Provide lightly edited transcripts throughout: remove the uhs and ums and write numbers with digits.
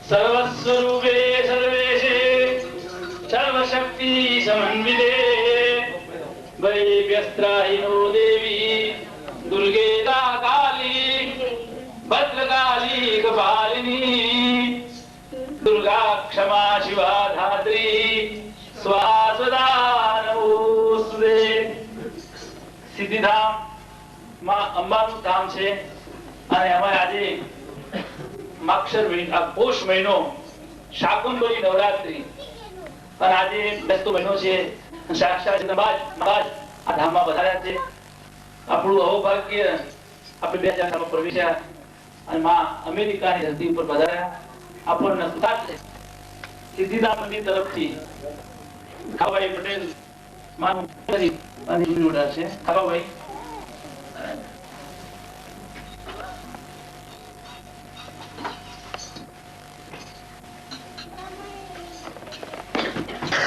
सर्वस्वरूपे सर्वेशे सर्वशक्ति समन्विते वैव्यस्त्राहिनो देवी दुर्गेता काली भद्रकाली कपालिनी दुर्गा क्षमा शिवा धात्री स्वाहा नमोस्तुते। સિદ્ધિધામ માં અંબાનું ધામ છે અને અમારે આજે માક્ષર પોષ મહિનો શાકુંભરી નવરાત્રી અને આજે બેસતો મહિનો છે સાક્ષાત જગન્નાથ મહારાજ આ ધામમાં પધાર્યા છે। આપણું અહોભાગ્ય આપણે 2000 પ્રવેશ્યા અને માં અમેરિકાની ધરતી ઉપર પધાર્યા। આપણને સુખાત છે સિદ્ધિધામ મંદિર તરફથી ખાવાભાઈ પટેલ માનું અને જોડા છે ખાવાભાઈ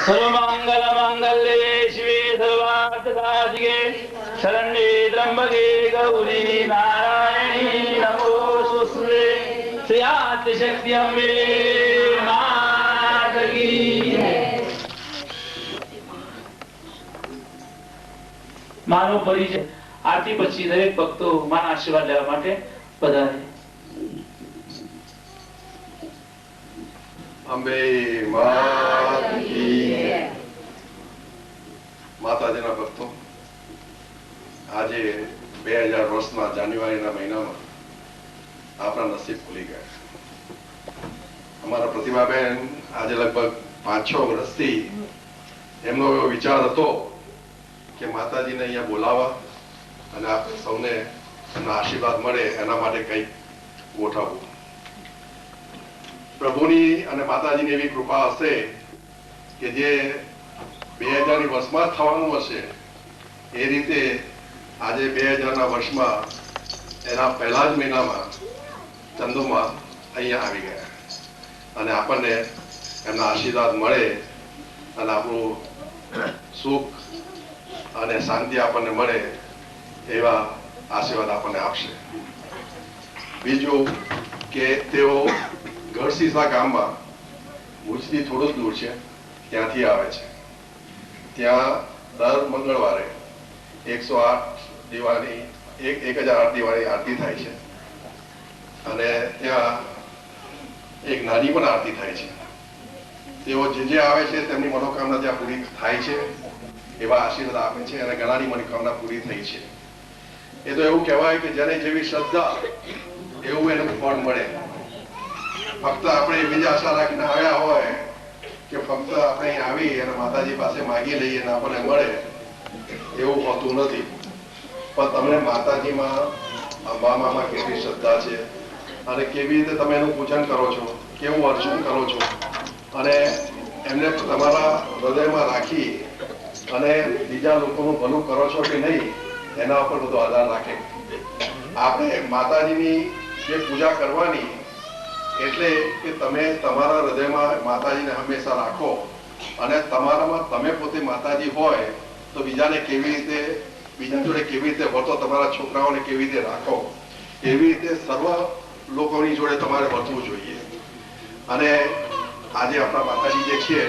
सर्वमंगल मंगल्ये शिवे सर्वार्थ साधिके शरण्ये त्र्यंबके गौरी नारायणी नमोस्तुते। श्री आद्य शक्ति अम्बे माता की मानो परिचय आरती પછી દરેક ભક્તો માના આશીર્વાદ લેવા માટે પધારે। અંબે માતા કી માતાજીના ભક્તો આજે 2000 વર્ષના જાન્યુઆરીના મહિનામાં આપણા નસીબ ખુલી ગયા। અમારા પ્રતિભાબેન આજે લગભગ 5-6 વર્ષથી એમનો એવો વિચાર હતો કે માતાજીને અહીંયા બોલાવવા અને આપણે સૌને એમના આશીર્વાદ મળે એના માટે કંઈક ગોઠવવું। પ્રભુની અને માતાજીની એવી કૃપા હશે કે જે 2000 વર્ષમાં થવાનું હશે એ રીતે આજે 2000ના વર્ષમાં એના પહેલા જ મહિનામાં ચંદુમાં અહીંયા આવી ગયા અને આપણને એમના આશીર્વાદ મળે અને આપણું સુખ અને શાંતિ આપણને મળે એવા આશીર્વાદ આપણને આપશે। બીજું કે તેઓ ગઢસીસા ગામમાં ભુજથી થોડું દૂર છે ત્યાંથી આવે છે। ત્યાં દર મંગળવારે 1008 દીવાની 1008 દીવાની આરતી થાય છે અને ત્યાં એક નાની પણ આરતી થાય છે। તેઓ જે આવે છે તેમની મનોકામના ત્યાં પૂરી થાય છે એવા આશીર્વાદ આપે છે અને ઘણાની મનોકામના પૂરી થઈ છે। એ તો એવું કહેવાય કે જેને જેવી શ્રદ્ધા એવું એને ફળ મળે। ફક્ત આપણે બીજી આશા રાખીને આવ્યા હોય કે ફક્ત આપણે અહીં આવી અને માતાજી પાસે માગી લઈએ અને આપણને મળે એવું હોતું નથી। પણ તમને માતાજીમાં અંબામામાં કેટલી શ્રદ્ધા છે અને કેવી રીતે તમે એનું પૂજન કરો છો, કેવું અર્ચન કરો છો અને એમને તમારા હૃદયમાં રાખી અને બીજા લોકોનું ભલું કરો છો કે નહીં એના ઉપર બધો આધાર રાખે। આપણે માતાજીની જે પૂજા કરવાની એટલે કે તમે તમારા હૃદયમાં માતાજીને હંમેશા રાખો અને તમારામાં તમે પોતે માતાજી હોય તો બીજાને કેવી રીતે બીજા જોડે કેવી રીતે વર્તો, તમારા છોકરાઓને કેવી રીતે રાખો એવી રીતે સર્વ લોકોની જોડે તમારે વર્તવું જોઈએ। અને આજે આપણા માતાજી જે છે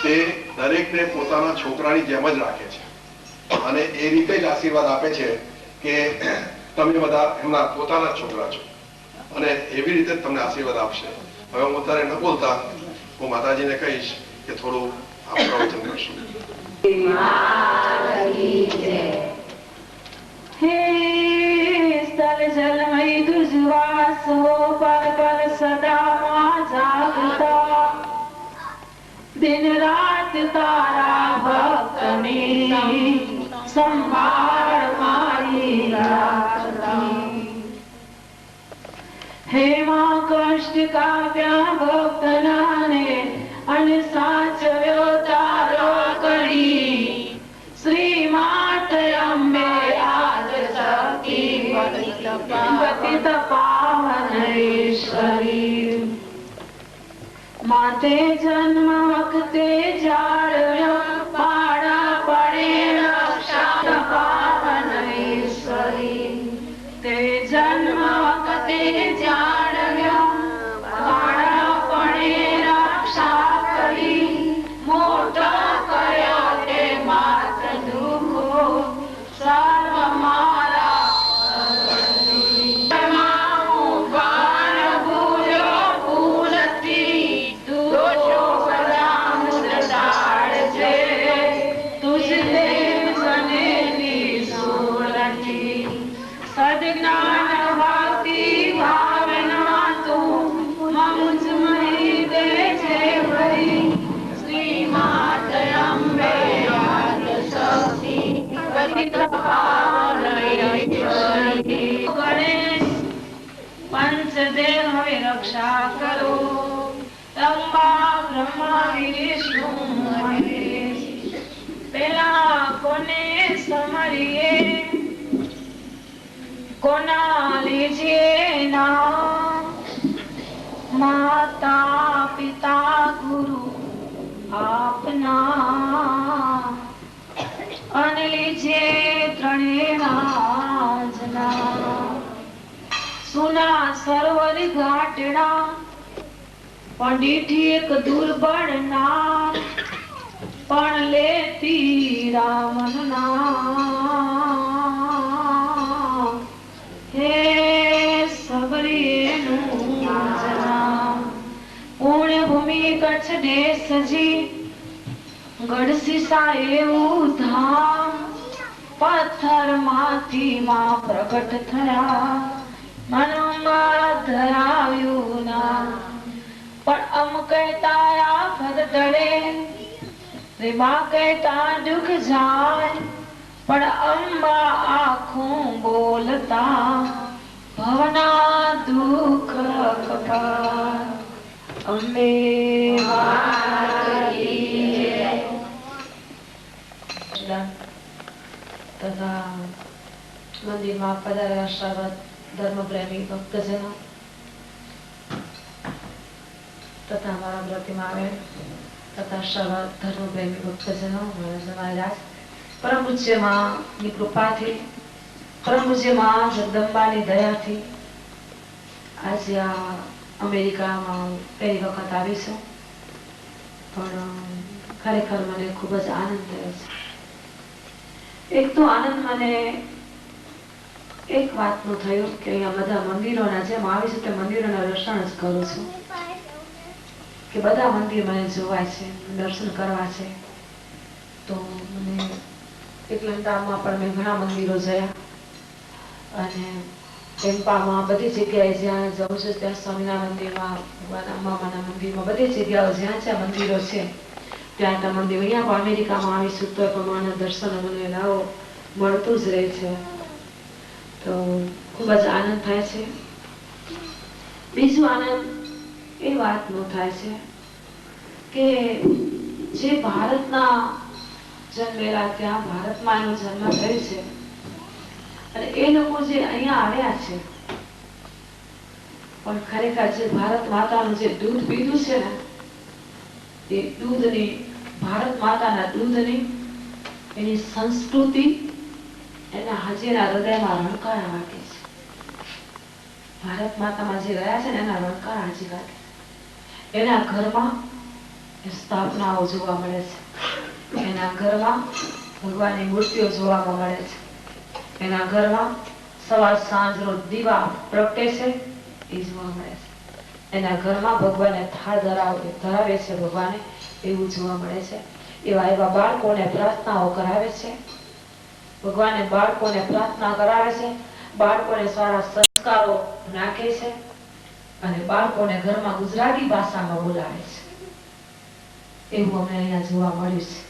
તે દરેકને પોતાના છોકરાની જેમ જ રાખે છે અને એ રીતે જ આશીર્વાદ આપે છે કે તમે બધા એમના પોતાના છોકરા છો અને એવી રીતે તમને આશીર્વાદ આપશે। હવે હું અત્યારે ન બોલતા હું માતાજીને કહીશ કે થોડું આપ પ્રવચન કરશું। हे स्थल जलमय तुझवास हो पर पर सदा मां जागता दिन रात तारा भक्तनी संभाळ मारी राखता। हे मां कष्ट काव्या भक्तनाने आणि साचव्यो तारो कडी श्री मात अंबे आज सखी पतित पावनेश्वरी। माते जन्म वखते जाळ्यो पाडा पडे रक्षा पावनेश्वरी। ते જન્મ વખતે જાણ્યો બાળપણે રક્ષા કરી મોટો કર્યો તે માત્ર દુઃખો સર્વ મારા પંચદેવ હવે રક્ષા કરો અંબા બ્રહ્મા વિષ્ણુ મહેશ પેલા કોને સમરીએ કોના લીજીએ નામ માતા પિતા ગુરુ આપના અને લીજે ત્રણેના જના સુના સરોવર ઘાટડા પંડિઠી એક દુર્બળ ના પણ લેતી રામન નામ હે સબરીનું જના પુણ્ય ભૂમિ કચ્છ દેશજી ગઢસીસા એવું ધામ પથ્થર માંથી માં પ્રગટ થયા મનમાં ધરાવ્યું ના પણ અમ કહેતા આફત ટળે રીમા કહેતા દુઃખ જાય પણ અંબા આખું બોલતા ભવના દુઃખ કપાય અંબે તથા મંદિરમાં પધારેલા શ્રવત ધર્મપ્રેમી ભક્તજનો તથા અમારા પ્રતિમા આવે તથા શ્રવત ધર્મપ્રેમી ભક્તજનો મહારાજ પરમ પૂજ્યમાંની કૃપાથી પરમ પૂજ્યમાં જગદંબાની દયાથી આજે આ અમેરિકામાં પહેલી વખત આવી છું પણ ખરેખર મને ખૂબ જ આનંદ થયો છે. એક તો આનંદ મને એક વાતનું થયું કે અહીંયા બધા મંદિરોના જેમ આવી છું તે મંદિરોના દર્શન જ કરું છું કે બધા મંદિર મને જોવાય છે દર્શન કરવા છે. તો મને એકલંકામાં પણ મેં ઘણા મંદિરો જોયા અને ટેમ્પામાં બધી જગ્યાએ જ્યાં જવું છું ત્યાં સ્વામિનારાયણ મંદિરમાં ભગવાન અંબામાના મંદિરમાં બધી જગ્યાઓ જ્યાં જ્યાં મંદિરો છે ત્યાં ત્યાં મંદિર અહીંયા પણ અમેરિકામાં આવીશું તો પ્રમાણે દર્શન મને લાવો મળતું જ રહે છે. તો ખૂબ જ આનંદ થાય છે. બીજું આનંદ એ વાતનો થાય છે કે જે ભારતના જન્મેલા ત્યાં ભારતમાં એનો જન્મ થયો છે અને એ લોકો જે અહીંયા આવ્યા છે પણ ખરેખર જે ભારત માતાનું જે દૂધ પીધું છે ને એ દૂધની ભારત માતાના દૂધની એની સંસ્કૃતિ એના હજીના હૃદયમાં રણકારા વાગે છે. ભારત માતામાં જે રહ્યા છે ને એના રણકારા હજી વાગે. એના ઘરમાં સ્થાપનાઓ જોવા મળે છે. એના ઘરમાં ભગવાનની મૂર્તિઓ જોવામાં મળે છે. એના ઘરમાં સવાર સાંજ રોજ દીવા પ્રગટે છે એ જોવા મળે છે. એના ઘરમાં ભગવાને થાળ ધરાવે છે ભગવાને એવું જોવા મળે છે. એવા બાળકોને પ્રાર્થનાઓ કરાવે છે. ભગવાને બાળકોને પ્રાર્થના કરાવે છે. બાળકોને સારા સંસ્કારો નાખે છે અને બાળકોને ઘરમાં ગુજરાતી ભાષામાં બોલાવે છે. એવું અમને અહીંયા જોવા મળ્યું છે.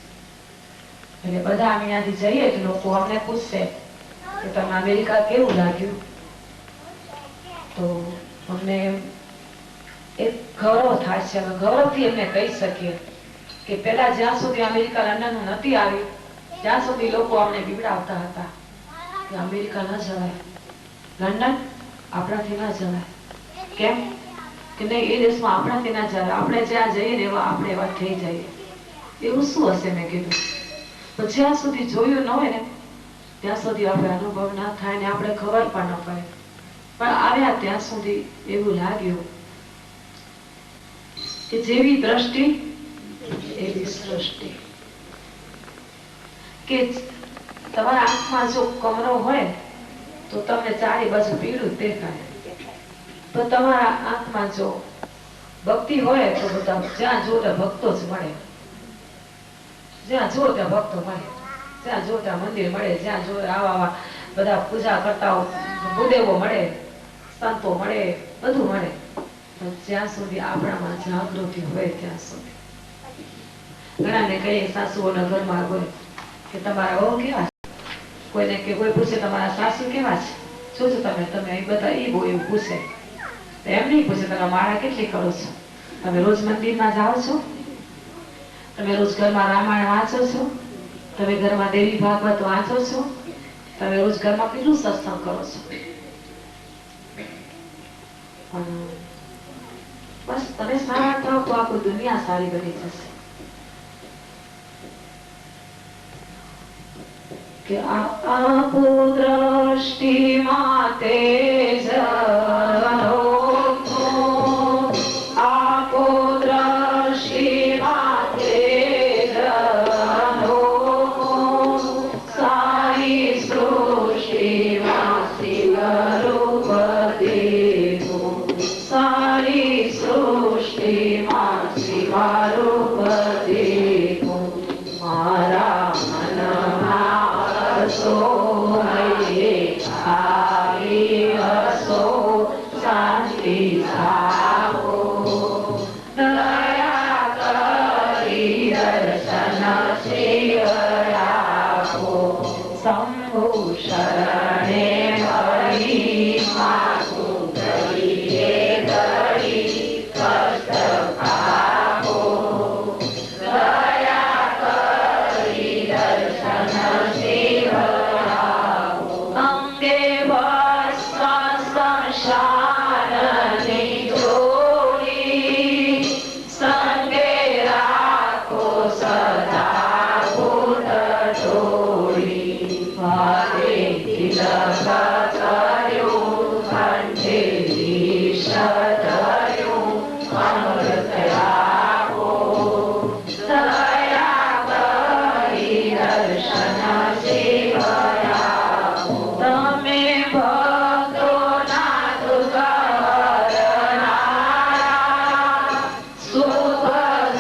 એટલે બધા અમે અહીંયાથી જઈએ તો લોકો અમને પૂછશે કે તમને અમેરિકા કેવું લાગ્યું? તો અમને એક ગૌરવ થાય છે. અમે ગૌરવથી એમને કહી શકીએ કે પેલા જ્યાં સુધી અમેરિકા લંડન નથી આવી ત્યાં સુધી લોકો અમને બીવડાવતા હતા કે અમેરિકા ન જવાય, લંડન આપણાથી ન જવાય. કેમ કે નહીં, એ દેશમાં આપણાથી ના જવાય, આપણે જ્યાં જઈએ ને આપણે એવા થઈ જઈએ. એવું શું હશે? મેં કીધું પણ જ્યાં સુધી જોયું ન હોય ને ત્યાં સુધી આપણે અનુભવ ના થાય ને આપણે ખબર પણ ન પડે. આવ્યા ત્યાં સુધી એવું લાગ્યું કે જેવી દ્રષ્ટિ એવી સૃષ્ટિ. કે તમારા આંખમાં જો કમરો હોય તો તમને ચારે બાજુ પીળું દેખાય, તો તમારા આંખમાં જો ભક્તિ હોય તો બધા જ્યાં જો ત્યાં ભક્તો જ મળે, જ્યાં જો ત્યાં ભક્તો મળે, જ્યાં જો ત્યાં મંદિર મળે, જ્યાં જો આવા બધા પૂજા કરતા ગુરુદેવો મળે, સંતો મળે, બધું મળે. પણ જ્યાં સુધી આપણામાં જાગૃતિ હોય ત્યાં સુધી. ઘણાને કહીએ સાસુઓના ઘરમાં હોય કે તમારા વહુ કેવા છે, કોઈને કે કોઈ પૂછે તમારા સાસુ કેવા છે, શું છો તમે અહીં બધા એ બહુ એવું પૂછે. એમ નહીં પૂછે તમે માળા કેટલી કરો છો, તમે રોજ મંદિરમાં જાઓ છો, તમે રોજ ઘરમાં રામાયણ વાંચો છો, તમે ઘરમાં દેવી ભાગવત વાંચો છો, તમે રોજ ઘરમાં કેટલું સત્સંગ કરો છો. બસ તમે સારા થાવ તો આખું દુનિયા સારી બની જશે. કે આપો દ્રષ્ટિ માતે આપો દ્રષ્ટિ માતે સારી સૃષ્ટિમાં શિવરૂપતિ, સારી સૃષ્ટિમાં શિવરૂપતિ. મારા મનમાં હસો હસો શાંતિ થાઓ, દયા કરી દર્શન શ્રી આપો, શંભુ શરણે મળી માગું કરીએ ઘડી કષ્ટ આપો, દયા કરી દર્શન શ્રી આપો. અંગે ભસ્મ સંસારની જોડી, સંગે રાખો સદા ભૂત જોડી. હરે તિલક કર્યું કંઠે વિષધર્યું અમૃત આપો, દયા કરી દર્શન શિવ આપો. તમે ભક્તોના દુઃખ હરનારા, સુખ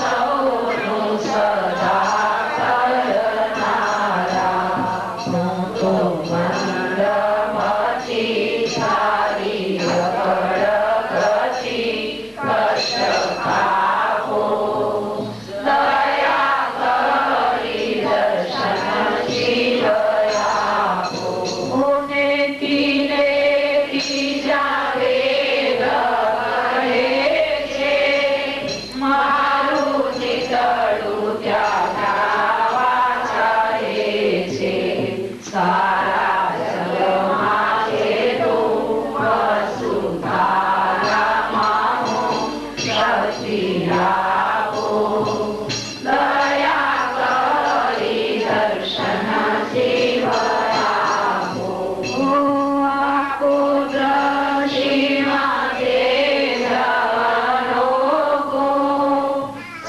સૌનું સદા કરનારા. હું તો મંદમતી સારી ગતિ કષ્ટ આપો, દયા કરી દર્શન શિવ આપો. મોને તીરે જાવે રહે છે, મારું નીતળું ત્યાં ગાવા ચાહે છે. સારા જગમાં છે તું વસુધારામાં શક્તિ આપો, દયા કરી દર્શન શિવ આપો. આપો દ્રષ્ટિ માતે જવાનો,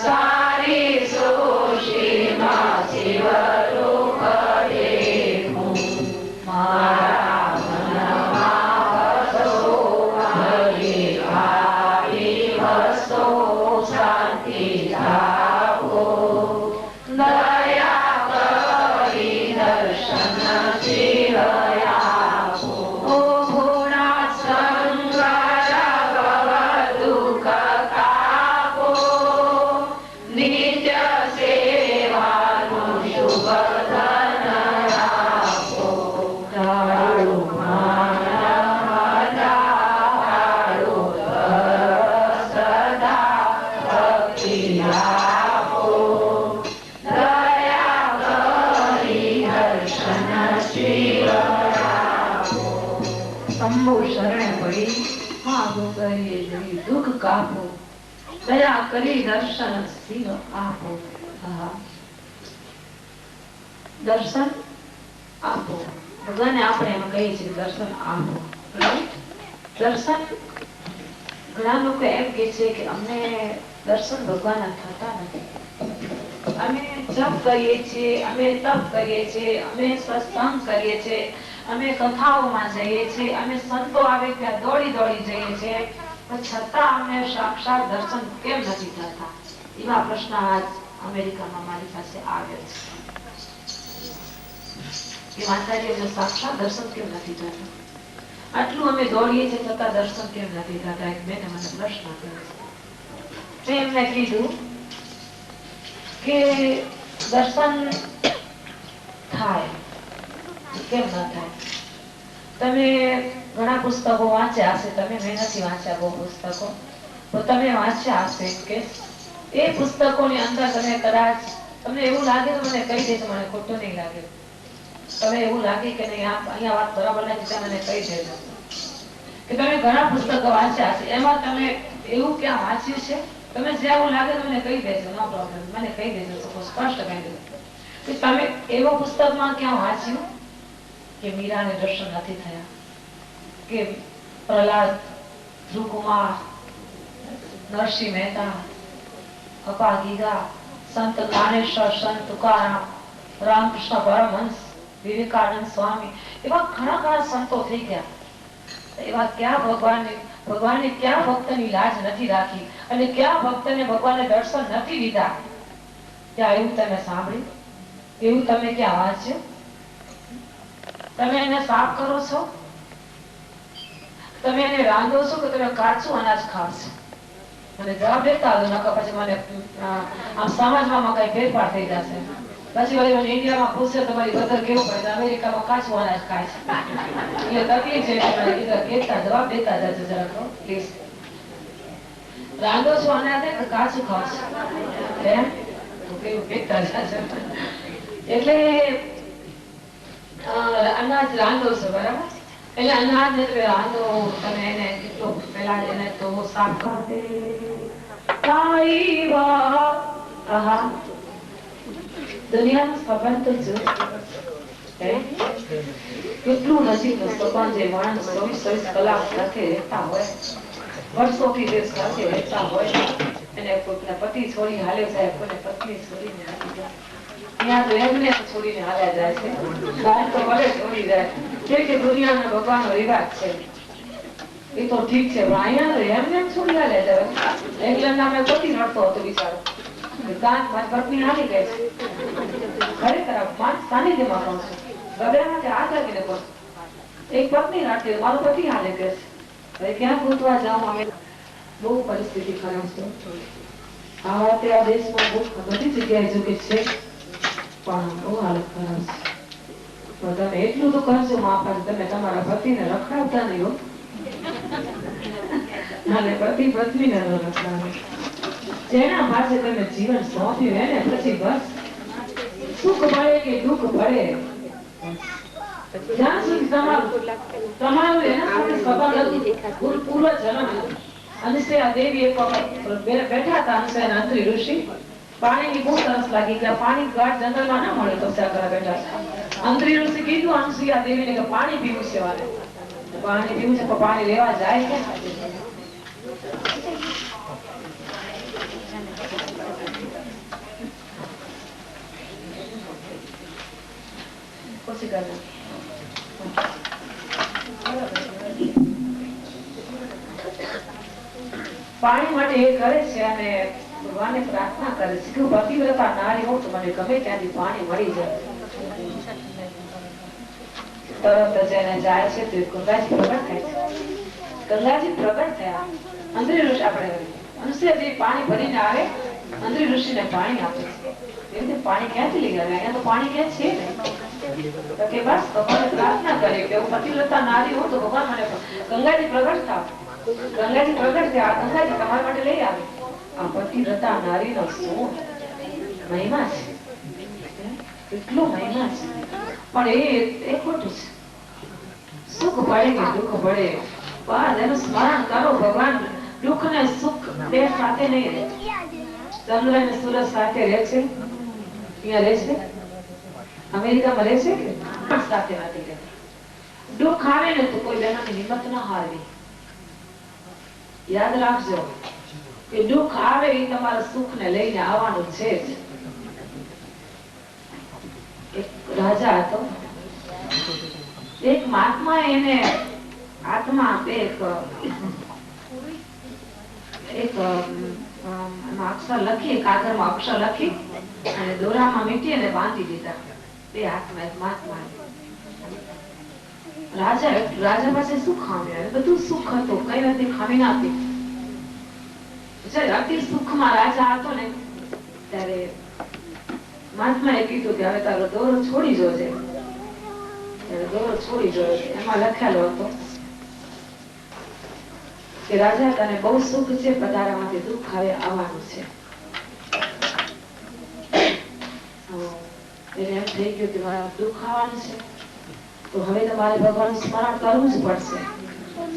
સારી સૃષ્ટિમાં શિવરૂપ દેખું. મારા મનમાં હસો હરિ હસો શાંતિ થાઓ, દયા કરી દર્શન શિવ આપો. ઓ ભોળા શંકર ભવ દુઃખ કાપો, નિત્ય સેવાનું શુભ ધન આપો. તારું માન તારું સદા ભક્તિ આપો, દયા કરી દર્શન શિવ આપો. શંભુ શરણે પડી માગું કરીએ દુઃખ કાપો, દયા કરી દર્શન શિવ આપો. હા, દર્શન આપો. ભગવાને આપણે એમ કહીએ છીએ દર્શન આપો. રાઈટ? દર્શન ઘણા લોકો એમ કે છે કે અમને દર્શન ભગવાનના થતા નથી. અમે જપ કરીએ છીએ, અમે તપ કરીએ છીએ, અમે સત્સંગ કરીએ છીએ, અમે કથાઓમાં જઈએ છીએ, અમે સંતો આવે ત્યાં દોડી દોડી જઈએ છીએ, પણ છતાં અમને સાક્ષાત દર્શન કેમ નથી થતા? એવા પ્રશ્ન આજ અમેરિકામાં મારી પાસે આવ્યો છે કે માતાજી અમને સાક્ષાત દર્શન કેમ નથી થતા? આટલું અમે દોડીએ છીએ છતાં દર્શન કેમ નથી થતા? એક બેને મને પ્રશ્ન કર્યો. મેં એમને કીધું કે દર્શન થાય કેમ ન થાય? તમે ઘણા પુસ્તકો વાંચ્યા હશે, તમે મેં નથી વાંચ્યા બહુ પુસ્તકો, તો તમે વાંચ્યા હશે કે એ પુસ્તકોની અંદર તમે કદાચ તમને એવું લાગે તો મને કહી દેજો, મને ખોટું નહીં લાગે. તમે એવું લાગે કે નહીં અહીંયા વાત બરાબર નથી, મને કહી દેજો કે તમે ઘણા પુસ્તકો વાંચ્યા હશે, એમાં તમે એવું ક્યાં વાંચ્યું છે? તમે જેવું લાગે તો મને કહી દેજો, નો પ્રોબ્લેમ, મને કહી દેજો, સ્પષ્ટ કહી દેજો કે તમે એવો પુસ્તકમાં ક્યાં વાંચ્યું કે મીરાને દર્શન નથી થયા, કે પ્રહલાદ, ધ્રુવકુમાર, નરસિંહ મહેતા, અપાગીગા, સંત જ્ઞાનેશ્વર, સંત તુકારામ, રામકૃષ્ણ પરમહંસ, વિવેકાનંદ સ્વામી, એવા ઘણા ઘણા સંતો થઈ ગયા. એવા ક્યાં ભગવાને ક્યાં ભક્તની લાજ નથી રાખી અને ક્યાં ભક્તને ભગવાને દર્શન નથી દીધા? ત્યાં એવું તમે સાંભળ્યું? એવું તમે ક્યાં વાંચ્યું? તમે એને સાફ કરો છો? તમે એને રાંધો છો કે તમે કાચું અનાજ ખાવ છો? મને જવાબ દેતા હતો, નકર પછી મને આમ સમાજમાં કઈ ફેરફાર થઈ જશે. પછી વળી મને ઇન્ડિયામાં પૂછે તમારી બધર કેવું પડે, અમેરિકામાં કાચું અનાજ ખાય છે એટલે તકલીફ છે. જવાબ દેતા જજો જરાક પ્લીઝ. રાંધો છો અનાજ કે કાચું ખાવ છો? એમ કેવું કહેતા જજો. એટલે અનાજ રાંધો છો, બરાબર? એટલે અનાજ રાંધો તમે એને કેટલો પેલા એને તો સાફ કરો. દુનિયાનો સંબંધ તો જો કેટલું નજીક સંબંધ જે માણસ 24 કલાક સાથે રહેતા હોય, વર્ષોથી જે સાથે રહેતા હોય, એને કોઈના પતિ છોડી હાલે જાય, કોઈને પત્ની છોડીને હાલી જાય, ત્યાં તો એમને છોડીને હાલ્યા જાય છે, ગાય તો ભલે છોડી જાય કે દુનિયાના ભગવાનનો રિવાજ છે. એ તો ઠીક છે, પણ અહીંયા તો એમને છોડી હાલ્યા જાય. ઇંગ્લેન્ડ નામે પતિ રડતો હતો બિચારો, પત્ની હાલી ગઈ છે. ખરેખર સાનિધ્યમાં કહું છું, ગબડામાંથી હાથ રાખીને કહું, એક પત્ની રાખી મારો પતિ હાલે ગયો છે, હવે ક્યાં ગોતવા જાઉં? અમે બહુ પરિસ્થિતિ ખરાબ છે. આ વાતે આ દેશમાં બહુ બધી જગ્યાએ જો કે છે, પણ બહુ હાલત ખરાબ છે. તો તમે એટલું તો કરજો માફા, તમે તમારા પતિને રખડાવતા નહીં હો, અને પતિ પત્નીને રખડાવે. જેના પાસે તમે જીવન સોંપ્યું એને પછી બસ સુખ મળે કે દુઃખ પડે, જ્યાં સુધી તમારું એના સાથે સંબંધ પૂર્વ જન્મ. અંશયા દેવી એક વખત બેઠા હતા, અંશયા અંત્રી ઋષિ, પાણીની બહુ તરસ લાગી ગયા, પાણી ગાઢ જંગલમાં ના મળે, તપસ્યા કરવા બેઠા. અંત્રી ઋષિ કીધું અંશયા દેવીને કે પાણી પીવું છે, વાલે પાણી પીવું છે, પણ પાણી લેવા જાય કે પાણી માટે એ કરે છે અને ભગવાનને પ્રાર્થના કરે છે કે પતિવ્રતા નારી હોઉં તો મને ગમે ત્યાંથી પાણી મળી જાય. તરત જ એને જાય છે તો ગંગાજી પ્રગટ થાય છે. ગંગાજી પ્રગટ થયા, અંત્રી ઋષિ આપણે અંશેજી પાણી ભરીને આવે, અંત્રી ઋષિને પાણી આપે છે. એમને પાણી ક્યાંથી લઈ આવે? અહીંયા તો પાણી ક્યાં છે ને. કે બસ ભગવાને પ્રાર્થના કરી કે હું પતિવ્રતા નારી હોઉં તો ભગવાન મને ગંગાજી પ્રગટ થાવ. ગંગાજી પ્રગટ થયા, ગંગાજી તમારા માટે લઈ આવે. આ પતિવ્રતા નારીનો શું મહિમા છે, કેટલો મહિમા છે. પણ એ ખોટું છે. સુખ પડે કે દુઃખ પડે, બસ એનું સ્મરણ કરો. ભગવાન દુઃખ ને સુખ બે સાથે નહીં રહે. ચંદ્ર અને સૂરજ સાથે રહે છે, અહીંયા રહે છે, અમેરિકામાં રહે છે કે સાથે નથી રહેતા. દુઃખ આવે ને તો કોઈ બહેનોની હિંમત ના હારવી, યાદ રાખજો કે દુઃખ આવે એ તમારા સુખને લઈને આવવાનું છે જ. એક રાજા હતો, એક મહાત્મા એને આત્મા આપે એક અક્ષર લખી, કાગળમાં અક્ષર લખી અને દોરામાં મીટી અને બાંધી દીધા. બે હાથમાં એક મહાત્મા. રાજા પાસે શું ખામી? બધું સુખ હતું, કઈ નથી ખામી ના હતી. અતિ સુખમાં રાજા હતો ને ત્યારે મહાત્માએ કીધું કે હવે તારો દોરો છોડી જોજે. દોરો છોડી જોયો. એમાં લખેલો હતો કે રાજા તને બહુ સુખ છે, પધારામાંથી દુઃખ હવે આવવાનું છે. એને એમ થઈ ગયું કે મારા દુઃખ આવવાનું છે તો હવે તમારે ભગવાનનું સ્મરણ કરવું જ પડશે.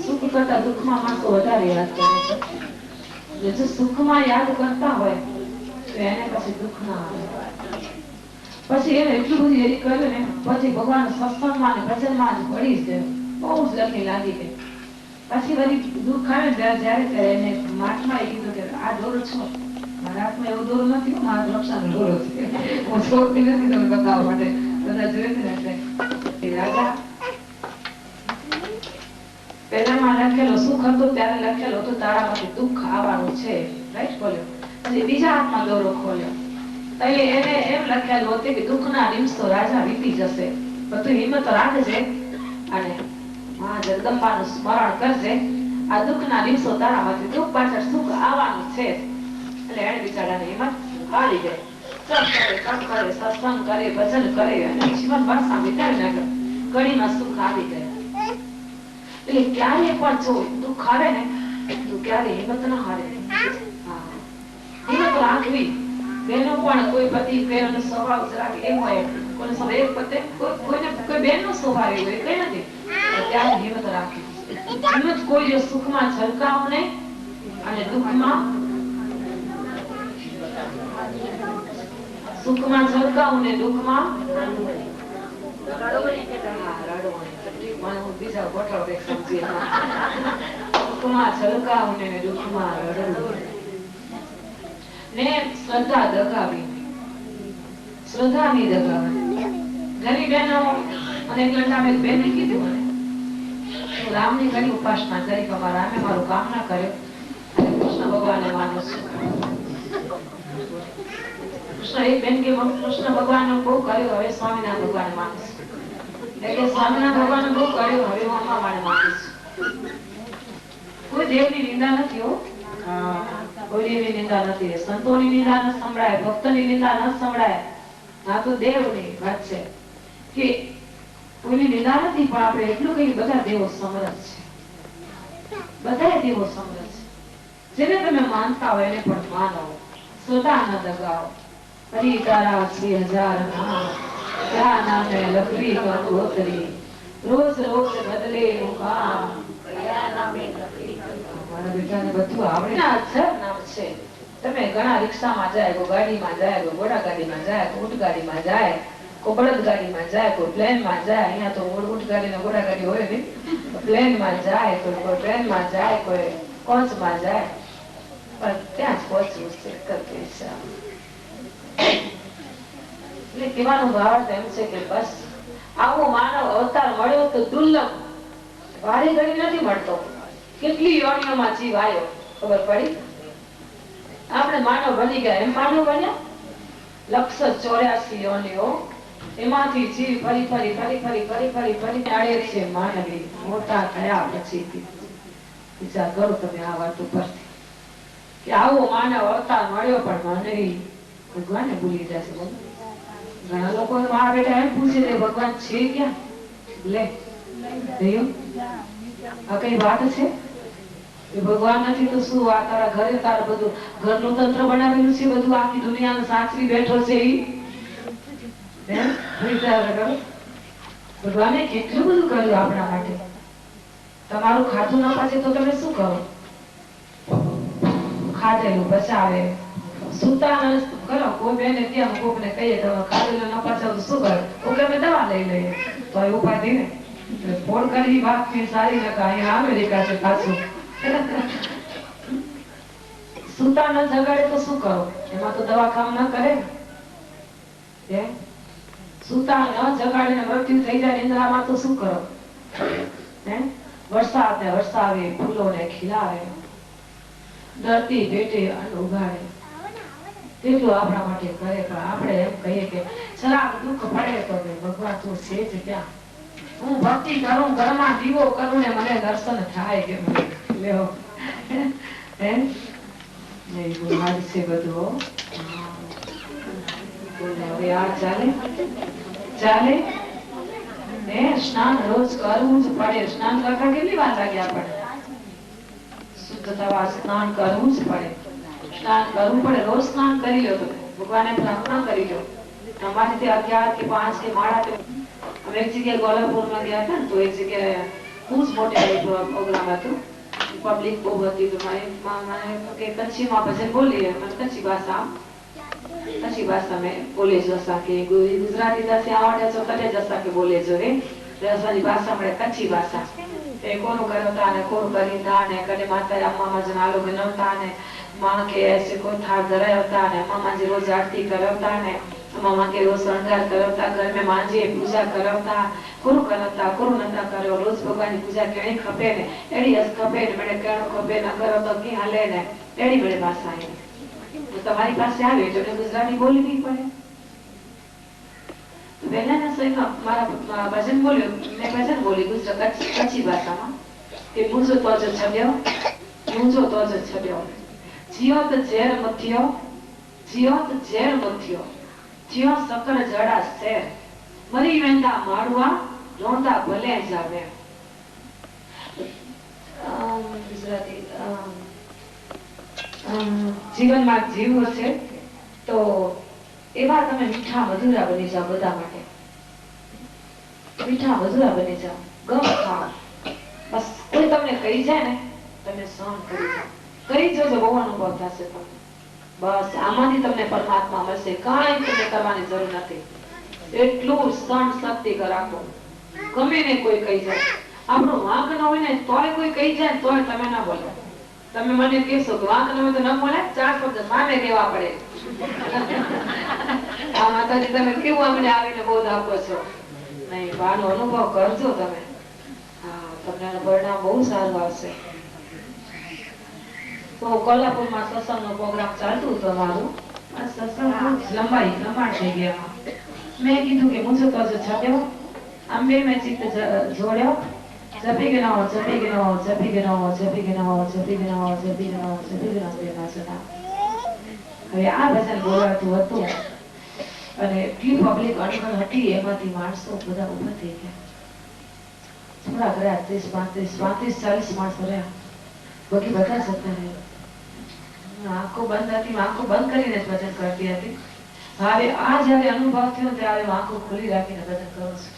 સુખ કરતા દુઃખમાં માણસો વધારે યાદ કરે છે. જો સુખમાં યાદ કરતા હોય તો એને પછી દુઃખ ના આવે. પછી એને એટલું બધું યાદ કર્યું ને પછી ભગવાન સત્સંગમાં ને ભજનમાં જ પડી જ બહુ જ લખી લાગી ગઈ. પછી વળી દુઃખ આવે જયારે એને મહાત્માએ કીધું કે આ દોરો છો. મારા હાથમાં એવો દોરો નથી, મારા રક્ષાનો દોરો છે. હું છોડતી નથી તમને બતાવવા માટે. બધા જોઈ ને એટલે રાજા પહેલામાં લખેલો સુખ હતું ત્યારે લખેલો હતું તારામાંથી દુઃખ આવવાનું છે. રાઈટ ખોલ્યો. પછી બીજા હાથમાં દોરો ખોલ્યો તો એને એમ લખેલું હતું કે દુઃખના દિવસો રાજા વીતી જશે, બધું હિંમત રાખજે અને મા જગદંબાનું સ્મરણ કરજે. આ દુઃખના દિવસો તારામાંથી દુઃખ પાછળ સુખ આવવાનું છે. એટલે એને બિચારાની હિંમત હારી ગઈ. સત્સંગ કરે, ભજન કરે અને જીવન વર્ષા વિતાવી નાખ્યો. ઘડીમાં સુખ આવી ગયું. એટલે ક્યારે પણ જો દુઃખ આવે ને તો ક્યારે હિંમત ના હારે. હિંમત રાખવી. બેનો પણ કોઈ પતિ બેનો સ્વભાવ જરાક એવો હોય, કોઈ સ્વભાવ એક પતે કોઈને કોઈ બેનનો સ્વભાવ એવો હોય, કઈ નથી. ત્યારે હિંમત રાખવી. હિંમત કોઈ જો સુખમાં છલકાવો નહીં અને દુઃખમાં સુખમાં છલકાવું ને દુઃખમાં બીજા ગોઠવ સમજી. સુખમાં છલકાવું ને દુઃખમાં રડવું ને શ્રદ્ધા દગાવી. શ્રદ્ધા ની દગાવી. ઘણી બહેનો અને એક લંડા એક બેને કીધું મને રામની ઘણી ઉપાસના કરી પણ રામે મારું કામ ના કર્યું અને કૃષ્ણ ભગવાનને માનું છું. કૃષ્ણ એક બેન કે કૃષ્ણ ભગવાન બહુ કર્યું, હવે સ્વામિનારાયણ ભગવાન માનું છું. એટલે સ્વામિનારાયણ ભગવાન બહુ કર્યું, હવે હું અમ્મા માને માનું છું. કોઈ દેવની નિંદા નથી હો, કોઈ દેવની નિંદા નથી, સંતોની નિંદા ન સંભળાય, ભક્તની નિંદા ન સંભળાય. આ તો દેવની વાત છે કે કોઈની નિંદા નથી, પણ આપણે એટલું કહીએ બધા દેવો સમરસ છે. બધા દેવો સમરસ છે. જેને તમે માનતા હોય એને પણ માનો. શ્રદ્ધા ન દગાવો. હરી તારા 3000 નામ, ક્યાં નામે લખવી કંકોત્રી, રોજ રોજ બદલે નું કામ, કયા નામે લખવી કંકોત્રી. મારા બેટાને બધું આવડે. ના અક્ષર નામ છે. તમે ઘણા રિક્ષામાં જાય, કોઈ ગાડીમાં જાય, કોઈ ઘોડા ગાડીમાં જાય, કોઈ ઊંટ ગાડીમાં જાય, કોઈ બળદ ગાડીમાં જાય, કોઈ પ્લેનમાં જાય. અહીંયા તો ઊંટ ગાડી ને ઘોડા ગાડી હોય ને. પ્લેનમાં જાય, કોઈ ટ્રેનમાં જાય, કોઈ કોચમાં જાય, પણ ત્યાં જ પહોંચવું છે. એટલે કહેવાનો ભાવ એમ છે કે બસ આવો માનવ અવતાર મળ્યો તો દુર્લભ, વારે ઘડી નથી મળતો. કેટલી યોનિઓમાં જીવ આવ્યો ખબર પડી? આપણે માનવ બની ગયા. એમ માનવ બન્યા 184 યોનિઓ, એમાંથી જીવ ફરી ફરી ફરી ફરી ફરી ફરી ફરી આડે છે માનવી. મોટા થયા પછી વિચાર કરો તમે આ વાત ઉપરથી કે આવો માનવ અવતાર મળ્યો પણ માનવી ભગવાનને ભૂલી જશે. ઘણા લોકો મારા બેટા એમ પૂછે છે ભગવાન છે ક્યાં? લે આ કઈ વાત છે? ભગવાન નથી તો શું? આ તારા ઘરે તારા બધું ઘરનું તંત્ર બનાવેલું છે, બધું આખી દુનિયાનો સાચવી બેઠો છે. ભગવાને કેટલું બધું કર્યું આપણા માટે. તમારું ખાધું ના પાછે તો તમે શું કરો? ખાધેલું બચાવે, સુતા કરો. કોઈ બેને ત્યાં કોકને કહીએ તમે ખાધેલું ના પાછળ શું કરે? તો કે અમે દવા લઈ લઈએ. તો એ ઉપાધિ ને ફોન કરી વાત સારી નકા અહીંયા અમેરિકા છે પાછું સૂતા ન જગાડે તો શું કરો? એમાં તો દવા કામ ન કરે. સૂતા ન જગાડે ને મૃત્યુ થઈ જાય નિંદ્રામાં તો શું કરો? વરસાદ ને વરસાવે, ફૂલોને ખીલાવે, ધરતી પેટે અન્ન ઉગાડે, કેટલું આપણા માટે કરે. પણ આપણે એમ કહીએ કે જરાક દુઃખ પડે તો ભગવાન તું છે જ ક્યાં? હું ભક્તિ કરું, ઘરમાં દીવો કરું ને મને દર્શન થાય કે લેવો નહીં ગુનાદ છે બધો. હવે આ ચાલે ચાલે. સ્નાન રોજ કરવું જ પડે. સ્નાન કરતા કેટલી વાર લાગે આપણને? શુદ્ધ થવા સ્નાન કરવું જ પડે. સ્નાન કરવું પડે. રોજ સ્નાન કરી લો. ભગવાનને પ્રાર્થના કરી લો. અમારે ત્યાં 11 કે 5 કે માળા અમે એક જગ્યાએ ગોલાપુરમાં ગયા હતા ને તો એક જગ્યાએ બહુ જ મોટો પ્રોગ્રામ હતો. પબ્લિક બહુ હતી તો મને કચ્છીમાં ભજન બોલીએ. મને કચ્છી ભાષા મેં બોલે જો કે ગુજરાતી દસે આવડે છો કટે જસા કે બોલે જો રે રસાની ભાષા મળે કચ્છી ભાષા. એ કોનું કરતા ને કોણ કરીતા ને કડે માતા અમ્મા જન આલો ગનવતા ને माँ के ऐसे को था धरावता ने मामा जी रोज आरती करवता ने मामा के रोज श्रृंगार करवता घर में माँ जी पूजा करवता कुरु करवता कुरु नंदा करो रोज भगवान की पूजा केणी खपे ने एडी अस खपे ने बड़े केणो खपे न करो तो की हाले ने एडी बड़े भाषा है तो तुम्हारी पास आवे तो गुजराती बोलवी पड़े. तो पहला सही मारा भजन बोल्यो मैं भजन बोली गुजराती कच्ची भाषा में કે મુંજો તો જ છબ્યો મુંજો તો જ છબ્યો જીઓ તો ઝેર મથ્યો જીઓ તો ઝેર મથ્યો જીઓ સકર જડા શેર મરી વેંદા મારવા રોંદા ભલે જાવે. ગુજરાતી જીવનમાં જીવવું છે તો એવા તમે મીઠા મધુરા બની જાઓ. બધા માટે મીઠા મધુરા બની જાઓ. ગમ ખાઓ. બસ કોઈ તમને કહી જાય ને તમે સહન કરી જાઓ. કરી જોજો બહુ અનુભવ થશે તમને. બસ આમાંથી તમને પરમાત્મા મળશે. કાંઈ તમને કરવાની જરૂર નથી. એટલું સહન શક્તિ રાખો. ગમે ને કોઈ કહી જાય આપણો વાંક ન હોય ને તોય કોઈ કહી જાય તોય તમે ના બોલો. તમે મને કહેશો કે વાંક ન હોય તો ન બોલે 4 શબ્દ સામે કહેવા પડે. આ માતાજી તમે કેવું અમને આવીને બોધ આપો છો. નહીં બાનો અનુભવ કરજો તમે. તમને પરિણામ બહુ સારું આવશે. તો કોલ્હાપુરમાં સત્સંગનો પ્રોગ્રામ ચાલતું હતો મારું. આ સત્સંગ લંબાણ થઈ ગયા. મેં કીધું કે મુંજો તો જ છપ્યો આમ બે મેં ચિત્ત જોડ્યો. જપી ગયો જપી ગયો જપી ગયો જપી ગયો જપી ગયો જપી ગયો જપી ગયો બે ભાષા. હવે આ ભજન બોલાતું હતું અને એટલી પબ્લિક અણગણ હતી એમાંથી માણસો બધા ઉભા થઈ ગયા. થોડા ગયા 30, 35, 40 માણસો રહ્યા. બાકી બધા જતા રહ્યા. આંખો બંધ હતી. આંખો બંધ કરીને જ ભજન કરતી હતી. હવે આ જયારે અનુભવ થયો ત્યારે આંખો ખુલ્લી રાખીને ભજન કરું છું.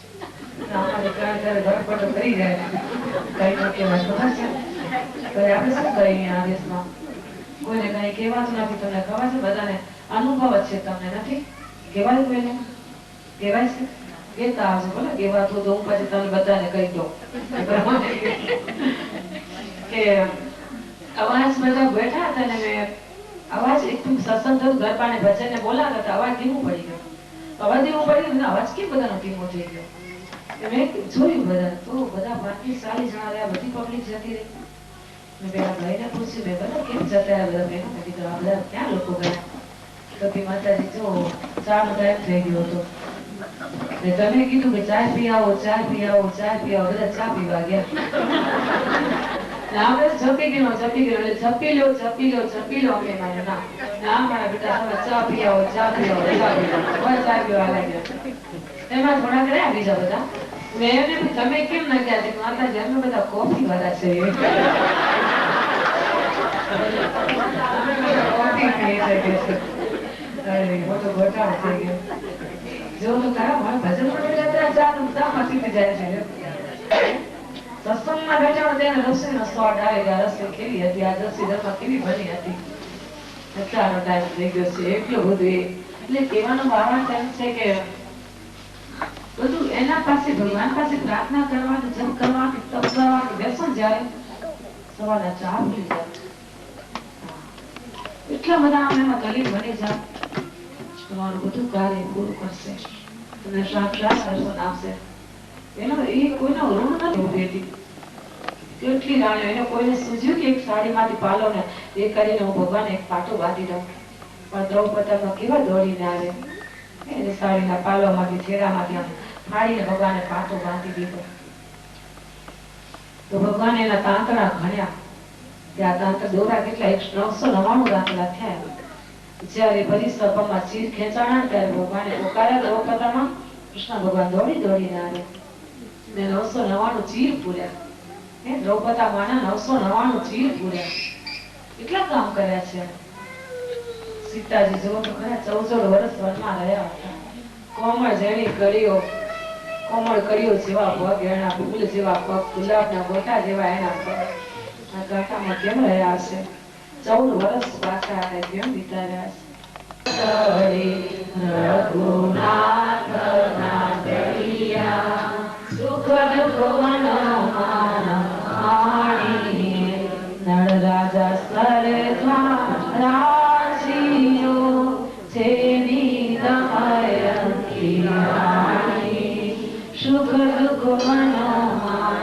અમારે ધડપડો કરી જાય કઈ ન કહેવાય ખબર છે. આપણે શું કરીએ આ દેશમાં કોઈને કઈ કહેવાતું નથી. તમને ખબર છે બધાને અનુભવ જ છે. તમને નથી કહેવાય કોઈને કહેવાય છે કેતા આવશે બોલે કેવાતું તો હું પછી તમે બધાને કહી દો કે અવાજ બધા બેઠા હતા ને મેં અવાજ એકદમ સત્સંગ થયું ગરબાને ભજનને બોલાવતા હતા. અવાજ ધીમું પડી ગયો. અવાજ ધીમું પડી ગયો. અવાજ કેમ બધાનો ધીમો થઈ ગયો? મેં જોયું બધા તો બધા 35-40 જણા રહ્યા. બધી પબ્લિક જતી રહી. મેં પેલા ભાઈને પૂછ્યું મેં બધા કેમ જતા રહ્યા બધા બહેનો? મેં કીધું આ બધા ક્યાં લોકો ગયા? તો કે માતાજી જો 4નો ટાઈમ થઈ ગયો હતો. તમે કીધું કે ચા પી આવો ચા પી આવો ચા પી આવો. બધા ચા પીવા ગયા. ઝપી ગયો એટલે ઝપી લો અમે મારે ના મારા બેટા હવે ચા પી આવો ચા પી આવો ચા પીવા લાગ્યા. એમાં થોડા ગયા બીજા બધા. મેં એને તમે કેમ ના ગયા? માતાજી અમે બધા કોફી વાળા છે. કોફી પીએ છે મોટો ઘોટાળો થઈ ગયો. જો તો ખરા મારા ભજન જાય છે. સત્સંગમાં બેઠા તેને રસોઈનો સ્વાદ આવે. રસોઈ કેવી હતી? આ દસી દરમાં કેવી બની હતી? ચાનો ટાઈમ થઈ ગયો છે. એટલું બધું એટલે કહેવાનો ભાવાર્થ એમ છે કે બધું એના પાસે ભગવાન પાસે પ્રાર્થના કરવાનું જપ કરવાનું તપ કરવાનું બેસો જયારે સવારના ચા ભૂલી જાય. એટલા બધા એમાં ગલીન બની જાવ, તમારું બધું કાર્ય પૂરું કરશે, તમને સાક્ષાત દર્શન આપશે. એનો એ કોઈનો ઋણ નથી ઉભેતી. કેટલી રાણીઓ એને કોઈને સૂઝ્યું કે એક સાડીમાંથી પાલો ને એ કરીને હું ભગવાન એક પાટો બાંધી દઉં, પણ દ્રૌપદીમાં કેવા દોડીને આવે, એને સાડીના પાલોમાંથી છેડામાંથી ફાડીને ભગવાને પાટો બાંધી દીધો. તો ભગવાન એના તાંતણા ઘણ્યા, ત્યાં તાંતણા દોરા કેટલા 999 દાંતડા થયા. જયારે પરિસરમાં ચીર ખેંચાણા ત્યારે ભગવાને પોકાર્યા દ્રૌપદીમાં, કૃષ્ણ ભગવાન દોડી દોડીને આવ્યા ને 999 ચીર પૂર્યા. દ્રૌપદી માના 999 ચીર પૂર્યા. એટલા કામ કર્યા છે. સીતાજી જો તો ખરા 14 વર્ષ વનમાં રહ્યા હતા. કોમળ જેવી કડીઓ, કોમળ કડીઓ જેવા પગ, એના ફૂલ જેવા પગ, ગુલાબના ગોટા જેવા એના પગ. આ ગાંઠામાં કેમ રહ્યા છે? 14 વર્ષ પાછા અને કેમ વિતાવ્યા છે? રઘુનાથના દરિયા સુખ દુઃખ મનોમાણી, નળ રાજા સરથા રાજીઓ જેની દમયંતી રાણી, સુખ દુઃખ મનોમાણી,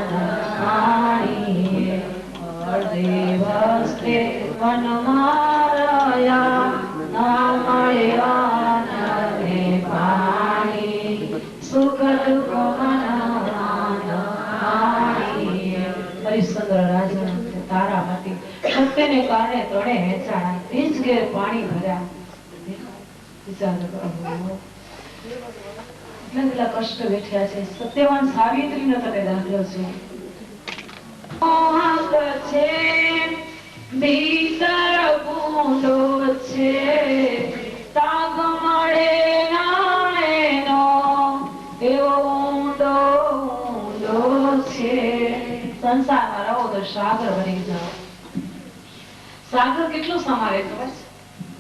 દેવસ્તે વનમારયા નામયા નરે પાણી, સુખ દુઃખ મનોમાણી. હરિશ્ચંદ્ર રાજા તારામાંથી સત્યને કારણે ત્રણે હેંચાણા, તેજ ઘેર પાણી ભર્યા. એટલા કષ્ટ વેઠ્યા છે. સત્યવાન સાવિત્રીનો તમે દાખલો છે. મોહક છે ભીતર ગુંડો છે, તાગ મળે નાણેનો એવો ઊંડો ઊંડો છે. સંસારમાં રહો તો સાગર બની જાઓ. સાગર કેટલું સમાવે ખબર છે?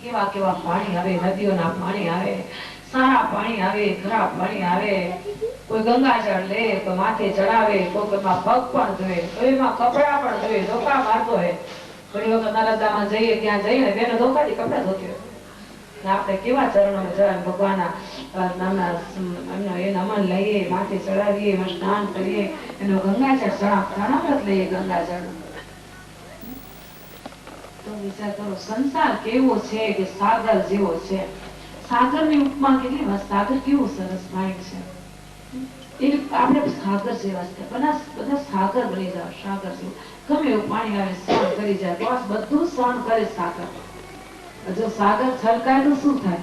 કેવા કેવા પાણી આવે, નદીઓના પાણી આવે, સારા પાણી આવે, ખરાબ પાણી આવે. કોઈ ગંગાજળ લે, કોઈ માથે ચડાવે, કોઈમાં પગ પણ ધોએ, કોઈમાં કપડા પણ ધોએ, ધોકા મારતો હોય. ઘણી વખત નર્મદામાં જઈએ, ત્યાં જઈને બેનો ધોકાથી કપડા ધોતી હોય. આપણે કેવા ચરણોમાં જવાનું, ભગવાનના નામના એ નમન લઈએ, માથે ચડાવીએ, એમાં સ્નાન કરીએ, એનો ગંગાજળ પ્રણામત લઈએ ગંગાજળ. તો વિચાર કરો સંસાર કેવો છે કે સાગર જેવો છે. સાગરની ઉપમા કેટલી મસ્ત, સાગર કેવું સરસ પાણી છે. એ આપણે સાગર જેવા છે. બધા સાગર બની જાવ, સાગર જેવું. ગમે એવું પાણી આવે સહન કરી જાય, બસ બધું સહન કરે સાગર. જો સાગર છલકાય તો શું થાય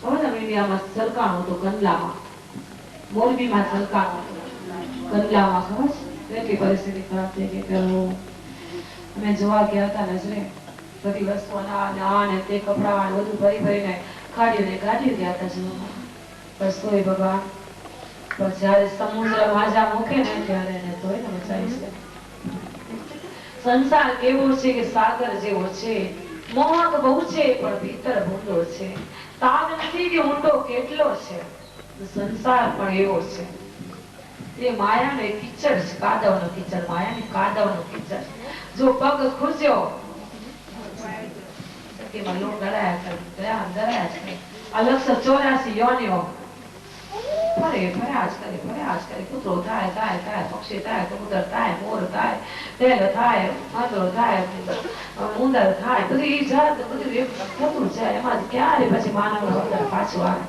ખબર? ઇન્ડિયામાં છલકાણું હતું કંડલામાં, મોરબીમાં છલકાણું હતું કંડલામાં. ખબર છે એટલી પરિસ્થિતિ ખરાબ થઈ ગઈ. અમે જોવા ગયા હતા નજરે, બધી વસ્તુ આ ને તે કપડા બધું ભરી ભરીને ખાડીઓને ગાડીઓ ગયા હતા જોવા. બસ તોય ભગવાન, પણ જયારે સમુદ્ર માજા મૂકે ને ત્યારે એને તોય ને બચાવી છે. સંસાર કેવો છે કે સાગર જેવો છે. મોહક બહુ છે પણ ભીતર ઊંડો છે. તાગ નથી કે ઊંડો કેટલો છે. સંસાર પણ એવો છે. એ માયાનો કીચડ છે, કાદવનો કીચડ, માયાની કાદવનો કીચડ. જો પગ ખુસ્યો તેમાં લોક ડરાયા છે. અલગ 84 યોનિઓ ફરે ફર્યા જ કરે. કૂતરો થાય, પક્ષી થાય, કબૂતર થાય, મોર થાય, તેલ થાય, વાંદરો થાય, ઉંદર થાય, બધી જાત બધું થતું જાય. એમાં ક્યારે પછી માનવ અવતાર પાછું આવે.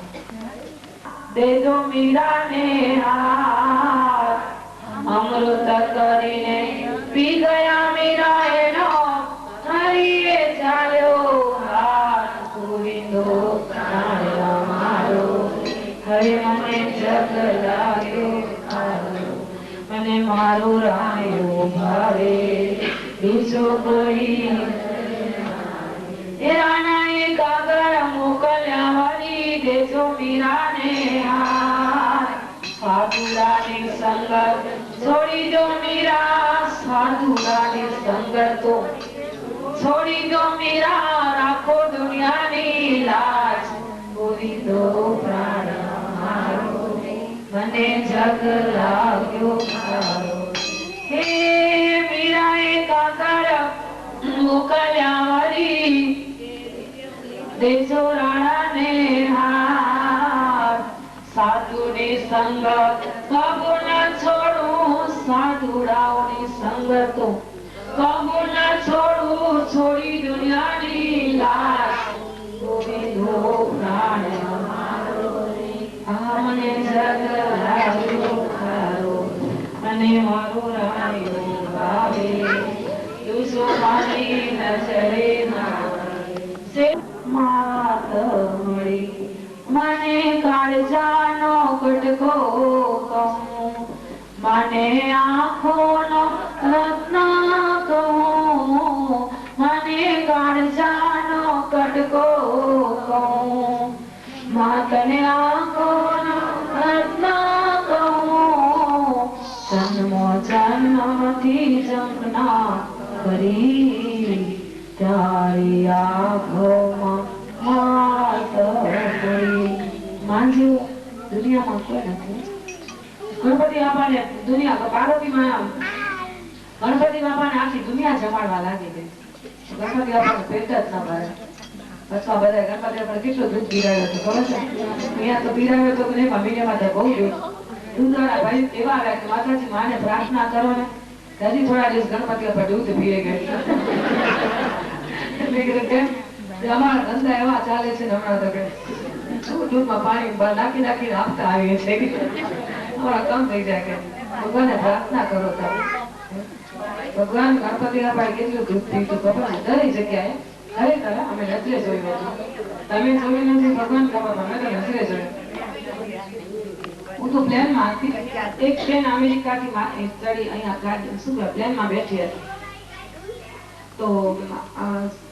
દે દો મીરાને હાથ, અમૃત કરીને પી ગયા મીરા એનો, હરિએ ચાલ્યો હાથ, ગોવિંદો પ્રાણ મારો, હરે મને જગ લાગ્યો, મને મારો રાયો ભાવે, બીજો કોઈ. એ રાણાએ કાગળ મોકલ્યા વળી, દેજો મીરાને હાથ, સાધુરાની સંગત છોડી દો મીરા, સાધુરાની સંગત તો છોડી દો મીરા, રાખો દુનિયાની લાજ, ગોવિંદો પ્રાણ મારો, મને જગ લાગ્યો મારો. હે મીરાએ કાગળ મોકલ્યા વળી, દેજો રાણાને હાર સાધુની સંગત કબુ ન છોડું સાધુડાઓની સંગત કબુ ન છોડું છોડી દુનિયાની લાશ ગોવિંદો પ્રાણ અમારો રે આ મને જગ લાગ્યો ખારો અને મારો રાયો ભાવે દુસો મારી નજરે ના માત મળી મને કાળજાનો કટકો કહું મને આંખોનો રત્ન કહું મને કાળજાનો કટકો કહું માતને આંખોનો રત્ન કહું જન્મો જન્મથી જમના કરી તારી આંખોમાં માત પડી માંજ્યું દુનિયામાં કોઈ નથી ગણપતિ બાપાને દુનિયા પાર્વતીમાં ગણપતિ બાપાને આખી દુનિયા જમાડવા લાગી ગઈ ગણપતિ બાપાને પેટ જ ના ભરે અથવા બધા ગણપતિ બાપાને કેટલું દૂધ પીરાવ્યો હતો ખબર છે અહીંયા તો પીરાવ્યો તો નહીં મીડિયામાં તો બહુ દૂધ વાળા ભાઈ એવા આવ્યા કે માતાજી માને પ્રાર્થના કરો ને હજી થોડા દિવસ ગણપતિ બાપા દૂધ પીએ ગયા અમારા ધંધા એવા ચાલે છે હમણાં તો દૂધમાં પાણી નાખી નાખીને આપતા આવીએ છીએ અમારા કમ થઈ જાય કે ભગવાનને પ્રાર્થના કરો તમે ભગવાન ગણપતિ બાપાએ કેટલું દૂધ પીધું ખબર દરેક જગ્યાએ ખરેખર અમે નજરે જોયું હતું તમે જોયું નથી ભગવાન ખબર અમે તો નજરે જોયું હું તો પ્લેનમાં હતી એક ટ્રેન અમેરિકાથી ચડી અહીંયા શું કહેવાય પ્લેનમાં બેઠી હતી તો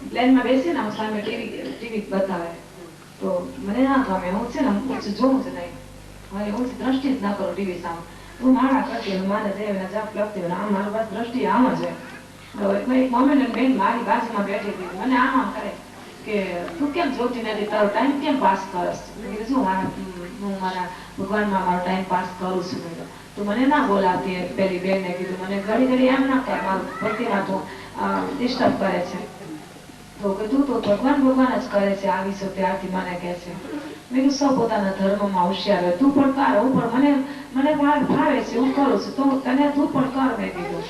પ્લેનમાં બેસીને હું સામે ટીવી બતાવે તો મને ના ગમે હું છે ને જોઉં જ નહીં હવે હું દ્રષ્ટિ જ ના કરું ટીવી સામે હું મારા કરતી મારે દેવના જાપ લખતી હોય આમ મારી પાસે દ્રષ્ટિ આમ જ હોય એક મમ્મી ને બેન મારી બાજુમાં બેઠી હતી મને આમ કરે કે તું કેમ જોતી નથી તારો ટાઈમ કેમ પાસ કરસ શું હું મારા ભગવાનમાં મારો ટાઈમ પાસ કરું છું તો મને ના બોલાવતી પેલી બેનને કીધું મને ઘડી ઘડી એમ ના કરે મારું ભક્તિમાં તું ડિસ્ટર્બ કરે છે તો કીધું તો ભગવાન ભગવાન જ કરે છે આવીશું ત્યારથી મને કહે છે મેં કીધું સૌ પોતાના ધર્મમાં હોશિયાર હોય તું પણ કર હું પણ મને ફાવે છે હું કરું છું તો તને તું પણ કર મેં કીધું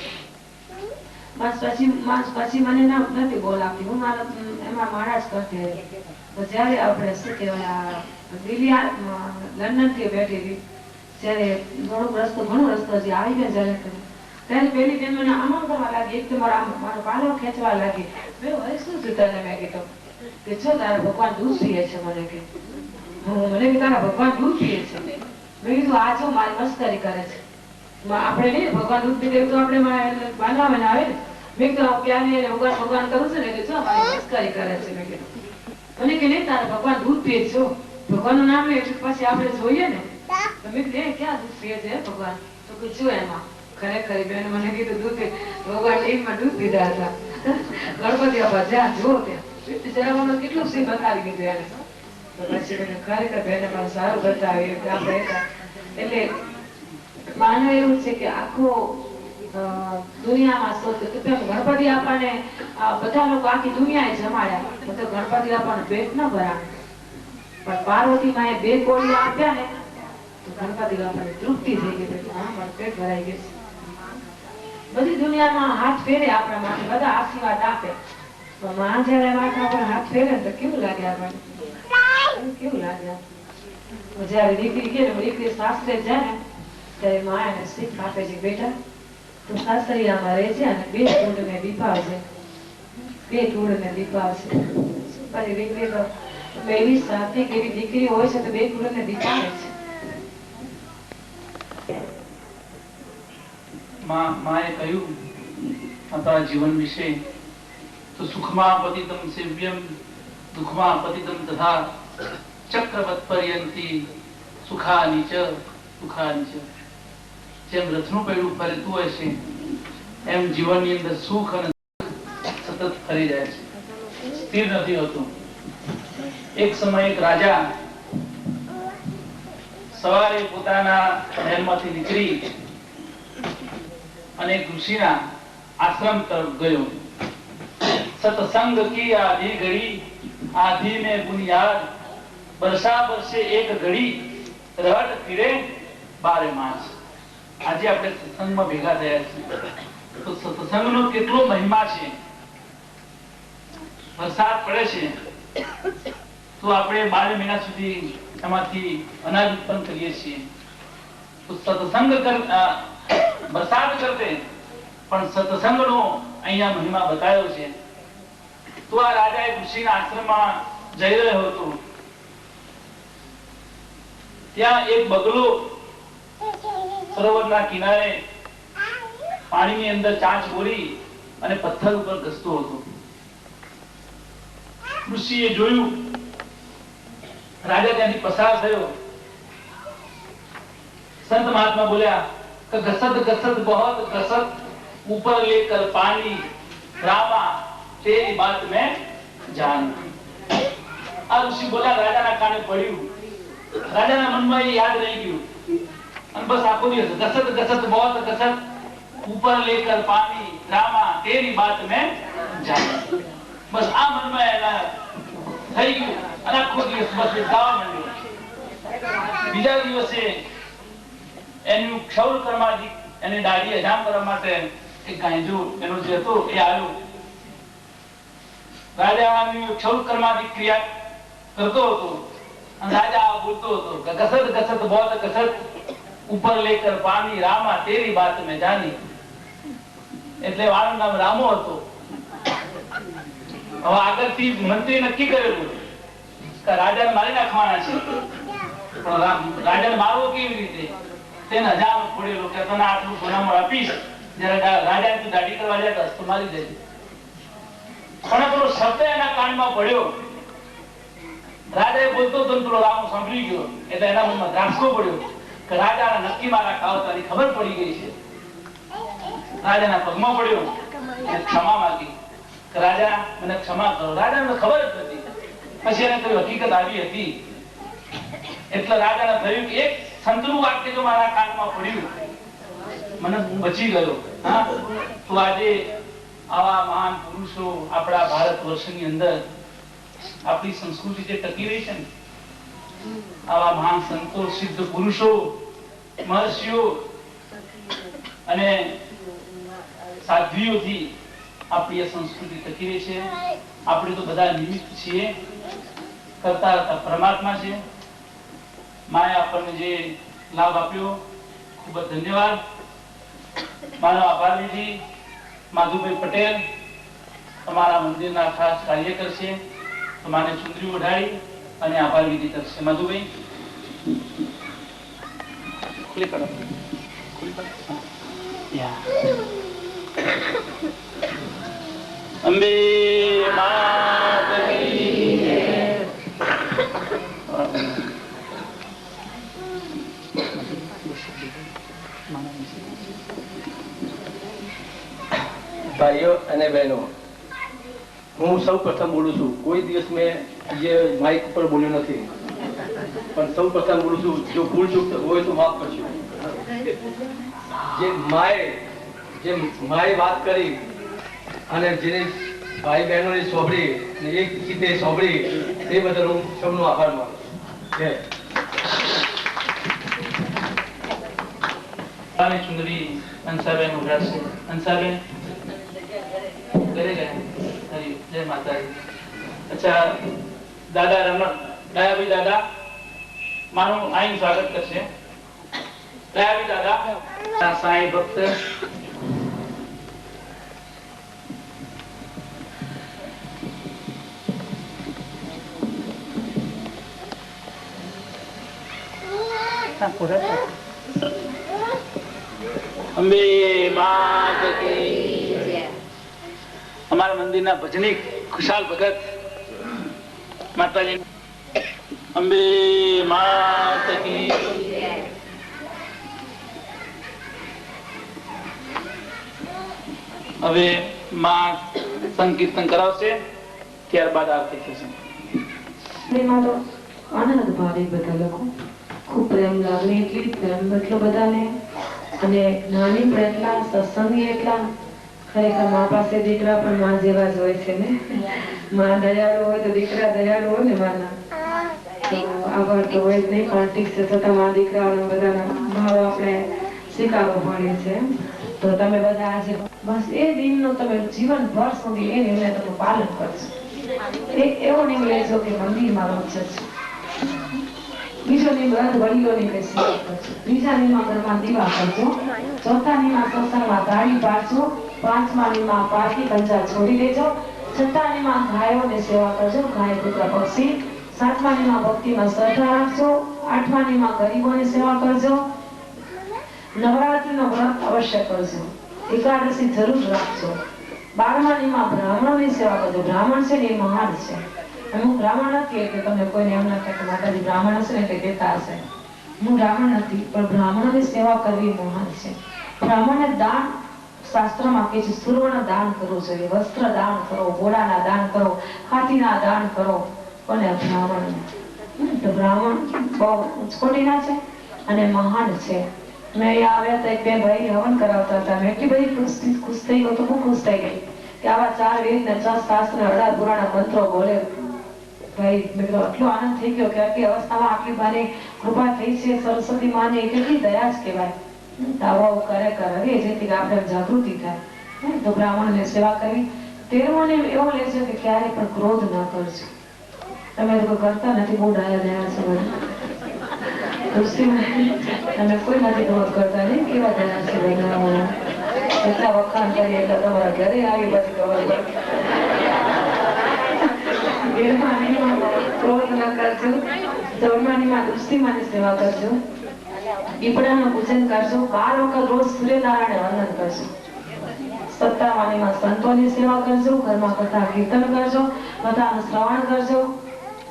બસ પછી મને નથી બોલાવતી હું મારા એમાં મારા જ કરતી હતી તો જયારે આપણે શું કહેવાય દિલ્હી લંડન થી બેઠી હતી જયારે ઘણો રસ્તો જે આવી ગયા જયારે ત્યારે પેલી બેન મને આમ કરવા લાગી એક તો મારો પાલો ખેંચવા લાગી મેં શું થયું તને મેં કીધું કે છો તારા ભગવાન દૂધ પીએ છે મને કે મને કે તારા ભગવાન દૂધ પીએ છે મેં કીધું આ જો મારી મસ્કરી કરે છે આપણે નહીં ભગવાન દૂધ પીતે તો આપણે બાંધવામાં આવે ને મેં કીધું પ્યાને ભગવાન કરું છું ને કે જો મારી મસ્કરી કરે છે મેં કીધું મને કે નહીં તારા ભગવાન દૂધ પીએ છો ભગવાનનું નામ લે એટલે પછી આપણે જોઈએ ને તો મેં કીધું ક્યાં દૂધ પીએ છે ભગવાન તો કે જો એમાં ખરેખર બેન મને કીધું દૂધ ભગવાન ટીમમાં દૂધ પીધા હતા ગણપતિ બાપા જ્યાં જો ત્યાં જરા મને કેટલું સિંહ બતાવી દીધું એને તો પછી મને ખરેખર બેને મને સારું બતાવ્યું આપણે એટલે માનો એવું છે કે આખો દુનિયામાં ગણપતિ બાપાને બધા લોકો આખી દુનિયાએ જમાડ્યા તો ગણપતિ બાપાનું પેટ ન ભરાણું પણ પાર્વતી માએ 2 કોળીઓ આપ્યા ને તો ગણપતિ બાપાને તૃપ્તિ થઈ ગઈ પેટ ભરાઈ ગયું બધી દુનિયામાં હાથ ફેરે આપણા માટે બધા આશીર્વાદ આપે પણ માં જયારે માથા પર હાથ ફેરે તો કેવું લાગે આપણને કેવું લાગે જયારે દીકરી કે દીકરી સાસરે જાય ને ત્યારે માં એને શીખ આપે છે બેટા તું સાસરિયામાં રહે છે અને 2 કુંડને દીપાવશે 2 કુંડને દીપાવશે પછી દીકરી તો પહેલી સાથી કેવી દીકરી હોય છે તો 2 કુંડને દીપાવે છે માએ કહ્યું મારા જીવન વિશે તો સુખમાં પતિતમ સેવ્યમ દુઃખમાં પતિતમ તથા ચક્રવત પર્યંતી સુખાની ચ જેમ રથનું પૈડું ફરતું હોય છે એમ જીવનની અંદર સુખ અને સતત ફરી જાય છે સ્થિર નથી હોતું એક સમય એક રાજા સવારે પોતાના મહેલમાંથી નીકળી અને ઋષિના આશ્રમ તરફ ગયો સત્સંગ કી આધી ઘડી આધી ને બુનિયાદ, બરસા બરસે એક ઘડી, રહટ ફીરે બારે માસ. આજે આપણે સત્સંગમાં ભેગા થયા છીએ તો સત્સંગનો કેટલો મહિમા છે. વરસાદ પડે છે તો આપણે 12 મહિના સુધી એમાંથી અનાજ ઉત્પન્ન કરીએ છીએ. તો સત્સંગ વરસાદ કરતે પણ સત્સંગનો અહીંયા મહિમા બતાવ્યો છે. તો આ રાજા એક ઋષિના આશ્રમમાં જઈ રહ્યો હતો. ત્યાં એક બગલો સરોવરના કિનારે પાણીની અંદર ચાંચ બોરી અને પથ્થર ઉપર ઘસતો હતો. ઋષિએ જોયું, રાજા ત્યાંથી પસાર થયો. સંત મહાત્મા બોલ્યા કે ઘસત ઘસત બહોત ઘસત, ऊपर लेकर पानी रामा तेरी बात में जान. આ ઋષિ બોલ્યા, રાજાના કાને પડ્યું. રાજાના મનમાં એ યાદ રહી ગયું અને બસ આખો દિવસ ઘસત ઘસત બહોત ઘસત, ऊपर लेकर पानी रामा तेरी बात में जान. બસ આ મનમાં એના થઈ ગયું અને આખો દિવસ બસ ગાવા માંડ્યો. બીજા દિવસે એનું ક્ષૌર કર્માદિ એને દાઢી હજામ કરવા માટે એક ગાંજો એનો જે હતો એ આવ્યો. રાજાની ક્ષૌર કર્માદિ ક્રિયા કરતો હતો અને રાજા બોલતો હતો કે ઘસત ઘસત બહોત ઘસત, ઉપર લેકર પાણી રામા તેરી બાત મેં જાની. એટલે વાળું નામ રામો હતો. હવે આગળથી મંત્રી નક્કી કરેલું કે રાજાને મારી નાખવાના છે, પણ રાજાને મારવો કેવી રીતે તેને હજામ ફોડેલો કે તને આટલું ગુનામો આપીશ, જયારે રાજાને તું દાઢી કરવા જાય તો મારી દેજે. પણ પેલો શબ્દ એના કાનમાં પડ્યો. રાજા બોલતો હતો પેલો રામો સાંભળી ગયો એટલે એના મનમાં ધ્રાસકો પડ્યો કે રાજાના નક્કી મારા ખાવતાની ખબર પડી ગઈ છે. રાજાના પગમાં પડ્યો, ક્ષમા માંગી કે રાજા મને ક્ષમા કરો. રાજાને ખબર જ નથી. પછી એને કોઈ હકીકત આવી હતી એટલે રાજાને થયું કે એક સંતનું વાક્ય જો મારા કાનમાં પડ્યું, મને હું બચી ગયો. હા, તો આજે આવા મહાન પુરુષો આપણા ભારત વર્ષની અંદર આપણી સંસ્કૃતિ જે ટકી રહી છે ને, આવા મહાન સંતો, સિદ્ધ પુરુષો, મહર્ષિઓ અને સાધ્વીઓથી આપણી સંસ્કૃતિ ટકી રહી છે. આપણે તો બધા નિમિત્ત છીએ, કરતા હતા પરમાત્મા છે. માએ આપણને જે લાભ આપ્યો ખૂબ જ ધન્યવાદ. મારો આભાર વિધિ માધુભાઈ પટેલ તમારા મંદિરના ખાસ કાર્યકર છે. તમારે ચુંદડી ઓઢાડી અને આભાર વિધિ કરશે. માધુભાઈ ખુલ્લી કરો. અંબે માત કી જય. ભાઈઓ અને બહેનો, હું સૌ પ્રથમ બોલું છું. કોઈ દિવસ મેં જે માઇક ઉપર બોલ્યો નથી, પણ સૌ પ્રથમ બોલું છું. જો ભૂલ ચૂક હોય તો માફ કરજો. જે માએ વાત કરી અને જેને ભાઈ બહેનોની સોંપડી ને એક રીતે સોંપડી, તે બદલ હું સૌનો આભાર માનું છું. ચુંદડી અંસાબેન ઉઘાડશે. અંસાબેન ઘરે ગયા. જય માતાજી. અચ્છા, દાદા રમણ દયાભાઈ દાદા મારું અહીં સ્વાગત કરશે. દયાભાઈ દાદા સાંઈ ભક્ત અંબે માત કી જય. અમારા મંદિરના ભજનિક ખુશાલ ભગત માતાજી. અંબે માત કી જય. હવે માં સંકીર્તન કરાવશે, ત્યારબાદ આરતી થશે. પ્રેમમાં તો આનંદ ભાવે બધા લોકો. ખૂબ પ્રેમ લાગણી, એટલી પ્રેમ એટલો બધાને, અને જ્ઞાની પણ એટલા, સત્સંગી એટલા, ખરેખર મા પાસે દીકરા પણ મા જેવા જ હોય છે ને. મા દયાળુ હોય તો દીકરા દયાળુ હોય ને માના. તો આગળ તો હોય જ નહીં, પણ ઠીક છે, છતાં મા દીકરાઓના બધાના ભાવ આપણે સ્વીકારવો પડે છે. તો તમે બધા આજે બસ એ દિનનું તમે જીવનભર સુધી એ નિર્ણય તમે પાલન કરશો. એવો નિયમ લેજો કે મંદિરમાં રોજ જશો. બીજો નિયમ વ્રત વડીલોની બેસી કરજો. ત્રીજા નિયમમાં ઘરમાં દીવા કરજો. ચોથા નિયમમાં સત્સંગમાં તાળી પાડજો. પાંચમા નિયમમાં પારકી કંજા છોડી દેજો. છઠ્ઠા નિયમમાં ગાયોની સેવા કરજો, ગાય કૂતરા પક્ષી. સાતમા નિયમમાં ભક્તિમાં શ્રદ્ધા રાખજો. આઠમા નિયમમાં ગરીબોની સેવા કરજો. નવરાત્રીનો વ્રત અવશ્ય કરજો. એકાદશી જરૂર રાખજો. 12મા નિયમમાં બ્રાહ્મણોની સેવા કરજો. બ્રાહ્મણ છે ને એ મહાન છે. હું બ્રાહ્મણ નથી એટલે તમે કોઈને એમ ના કહે કે માતાજી બ્રાહ્મણ હશે ને તે કહેતા હશે. હું બ્રાહ્મણ નથી, પણ બ્રાહ્મણોની સેવા કરવી મહાન છે. બ્રાહ્મણને દાન શાસ્ત્રમાં કહે છે, સુવર્ણ દાન કરવું જોઈએ, વસ્ત્ર દાન કરો, ઘોડાના દાન કરો, હાથીના દાન કરો. અને બ્રાહ્મણ તો બ્રાહ્મણ બહુ ઉચ્ચકોટીના છે અને મહાન છે. મેં અહીંયા આવ્યા હતા, એક બે ભાઈ હવન કરાવતા હતા. મેં એટલી બધી ખુશ થઈ ગઈ તો હું ખુશ થઈ ગઈ કે આવા 4 વેદ ને 6 શાસ્ત્ર 18 પુરાણા મંત્રો બોલે. ભાઈ મિત્રો એટલો આનંદ થઈ ગયો કે આટલી અવસ્થામાં આટલી મારી કૃપા થઈ છે. સરસ્વતી માની કેટલી દયા જ કહેવાય. આવો કરે કરે જેથી આપણે જાગૃતિ થાય. તો બ્રાહ્મણને સેવા કરવી. 13મો એવો લેજો કે ક્યારે પણ ક્રોધ ન કરજો. તમે તો કરતા નથી, બહુ ડાયા દયા છો બધા. તમે કોઈ નથી ક્રોધ કરતા નહીં, કેવા દયા છે બધા. એટલા વખાણ કરીએ એટલે તમારા ઘરે આવી પછી ખબર પડે. ક્રોધ ન કરજો. 14માની દુષ્ટિમાની સેવા કરજો. પીપળાનું પૂજન કરજો. 12 વખત રોજ સૂર્યનારાયણ વંદન કરજો. 17માની સંતોની સેવા કરજો. ઘરમાં કથા કીર્તન કરજો. કથાનું શ્રવણ કરજો.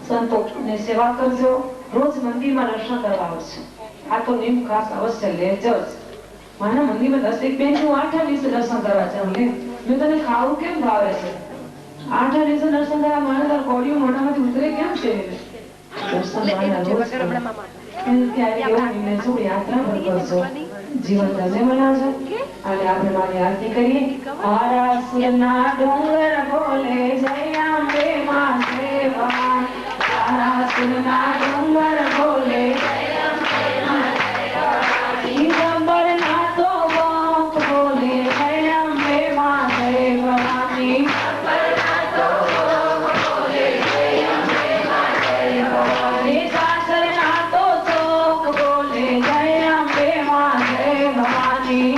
સંતોની સેવા કરજો. રોજ મંદિરમાં દર્શન કરવા આવજો. આ તો નિયમ ખાસ અવશ્ય લેજો જ. મારા મંદિરમાં 10 બેન હું 8 દિવસે દર્શન કરવા જાઉં. મેં તને ખાવું કેમ ભાવે છે? 8 દિવસે દર્શન કરવા મારે તાર કોડિયું મોઢામાંથી ઉતરે કેમ છે? દર્શન યાત્રા પર કરજો. જીવન ધન્ય બનાવજો. અને આપણે મારી આરતી કરીએ. આરાસુરના ડુંગર બોલે જય અંબે માં દેવા. આરાસુરના ડુંગર બોલે જય અંબે માં દેવા. દિગંબરના તો વાંક બોલે જય અંબે માં દેવાની. દિગંબરના તો વાંક બોલે જય અંબે માં દેવાની. સાસરના તો ચોક બોલે જય અંબે માં દેવાની.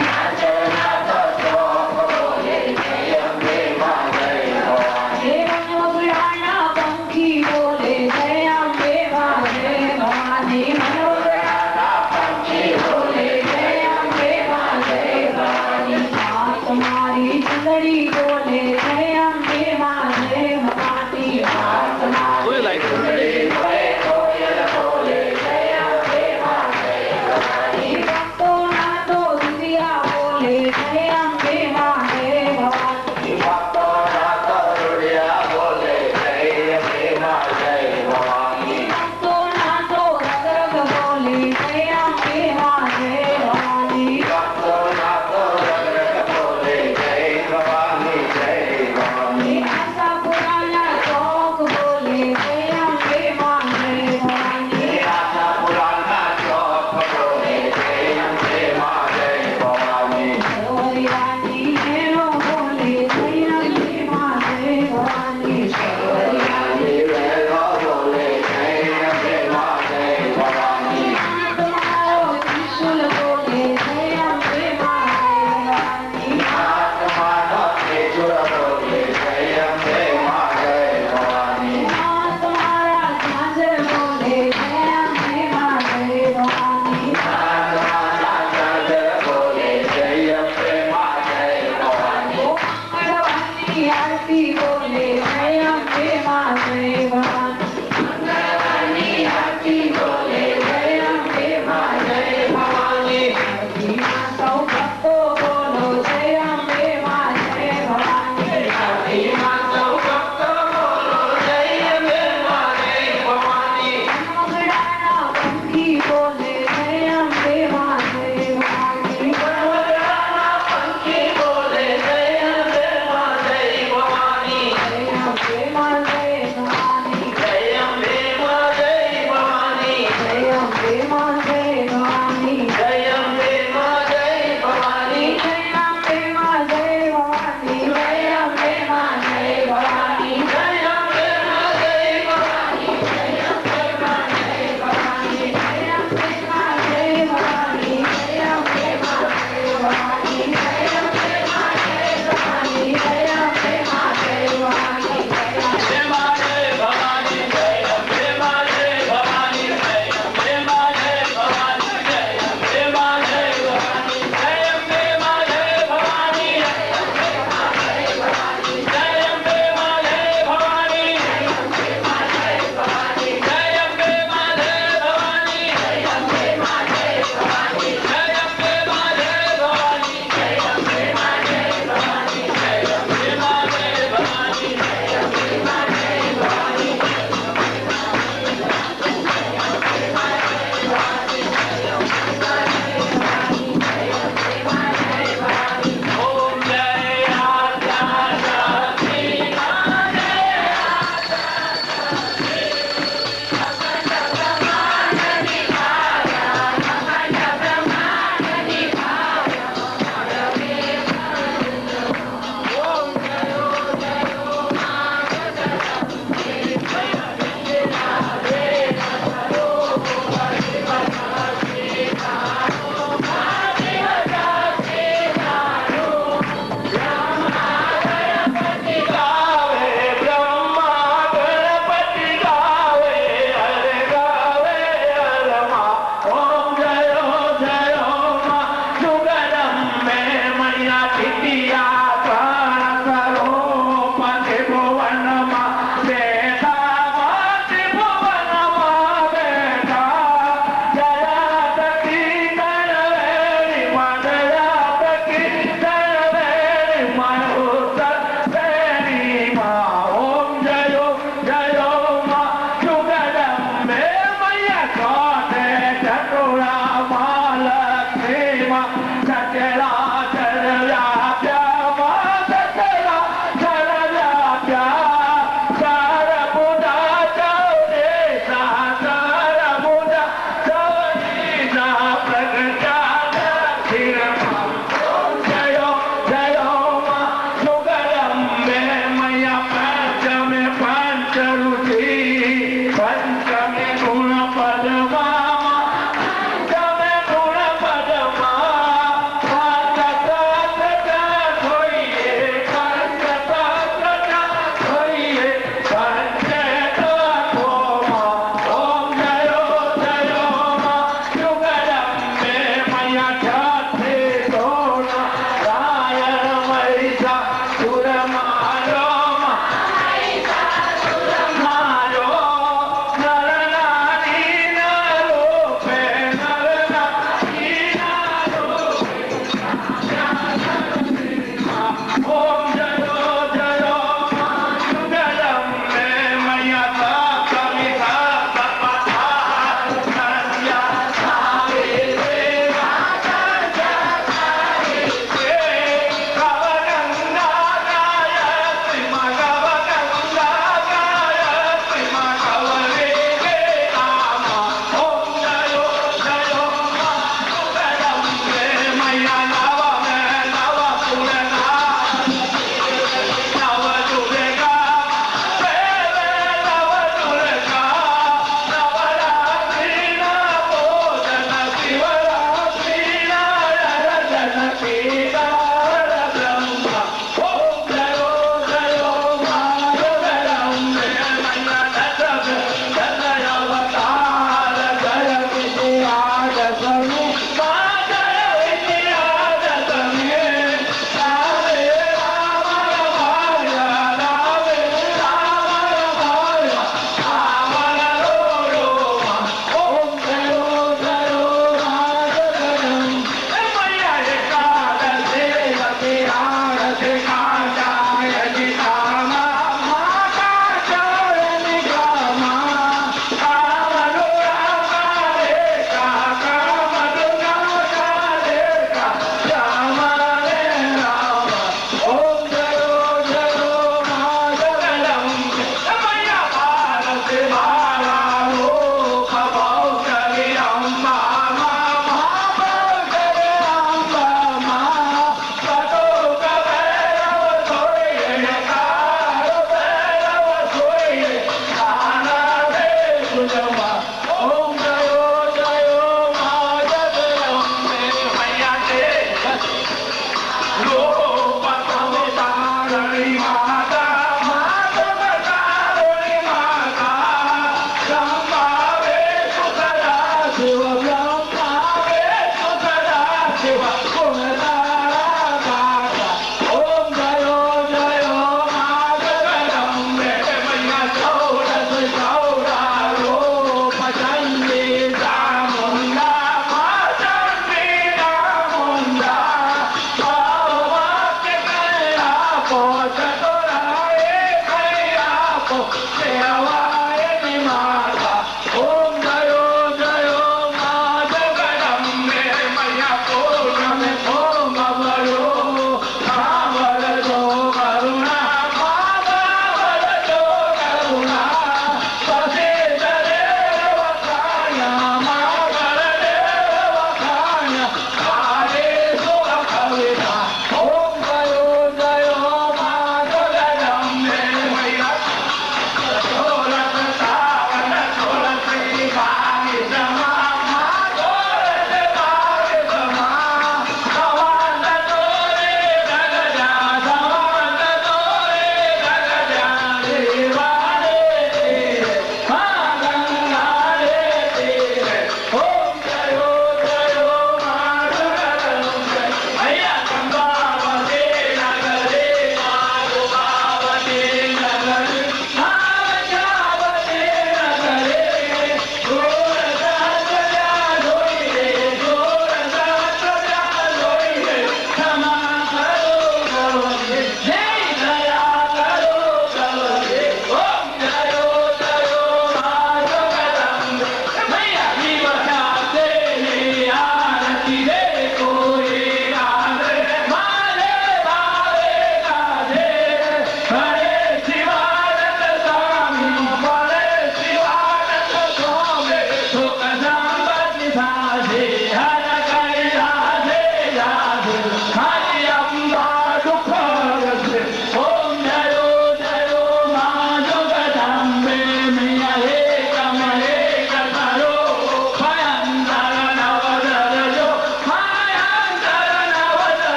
ભવાની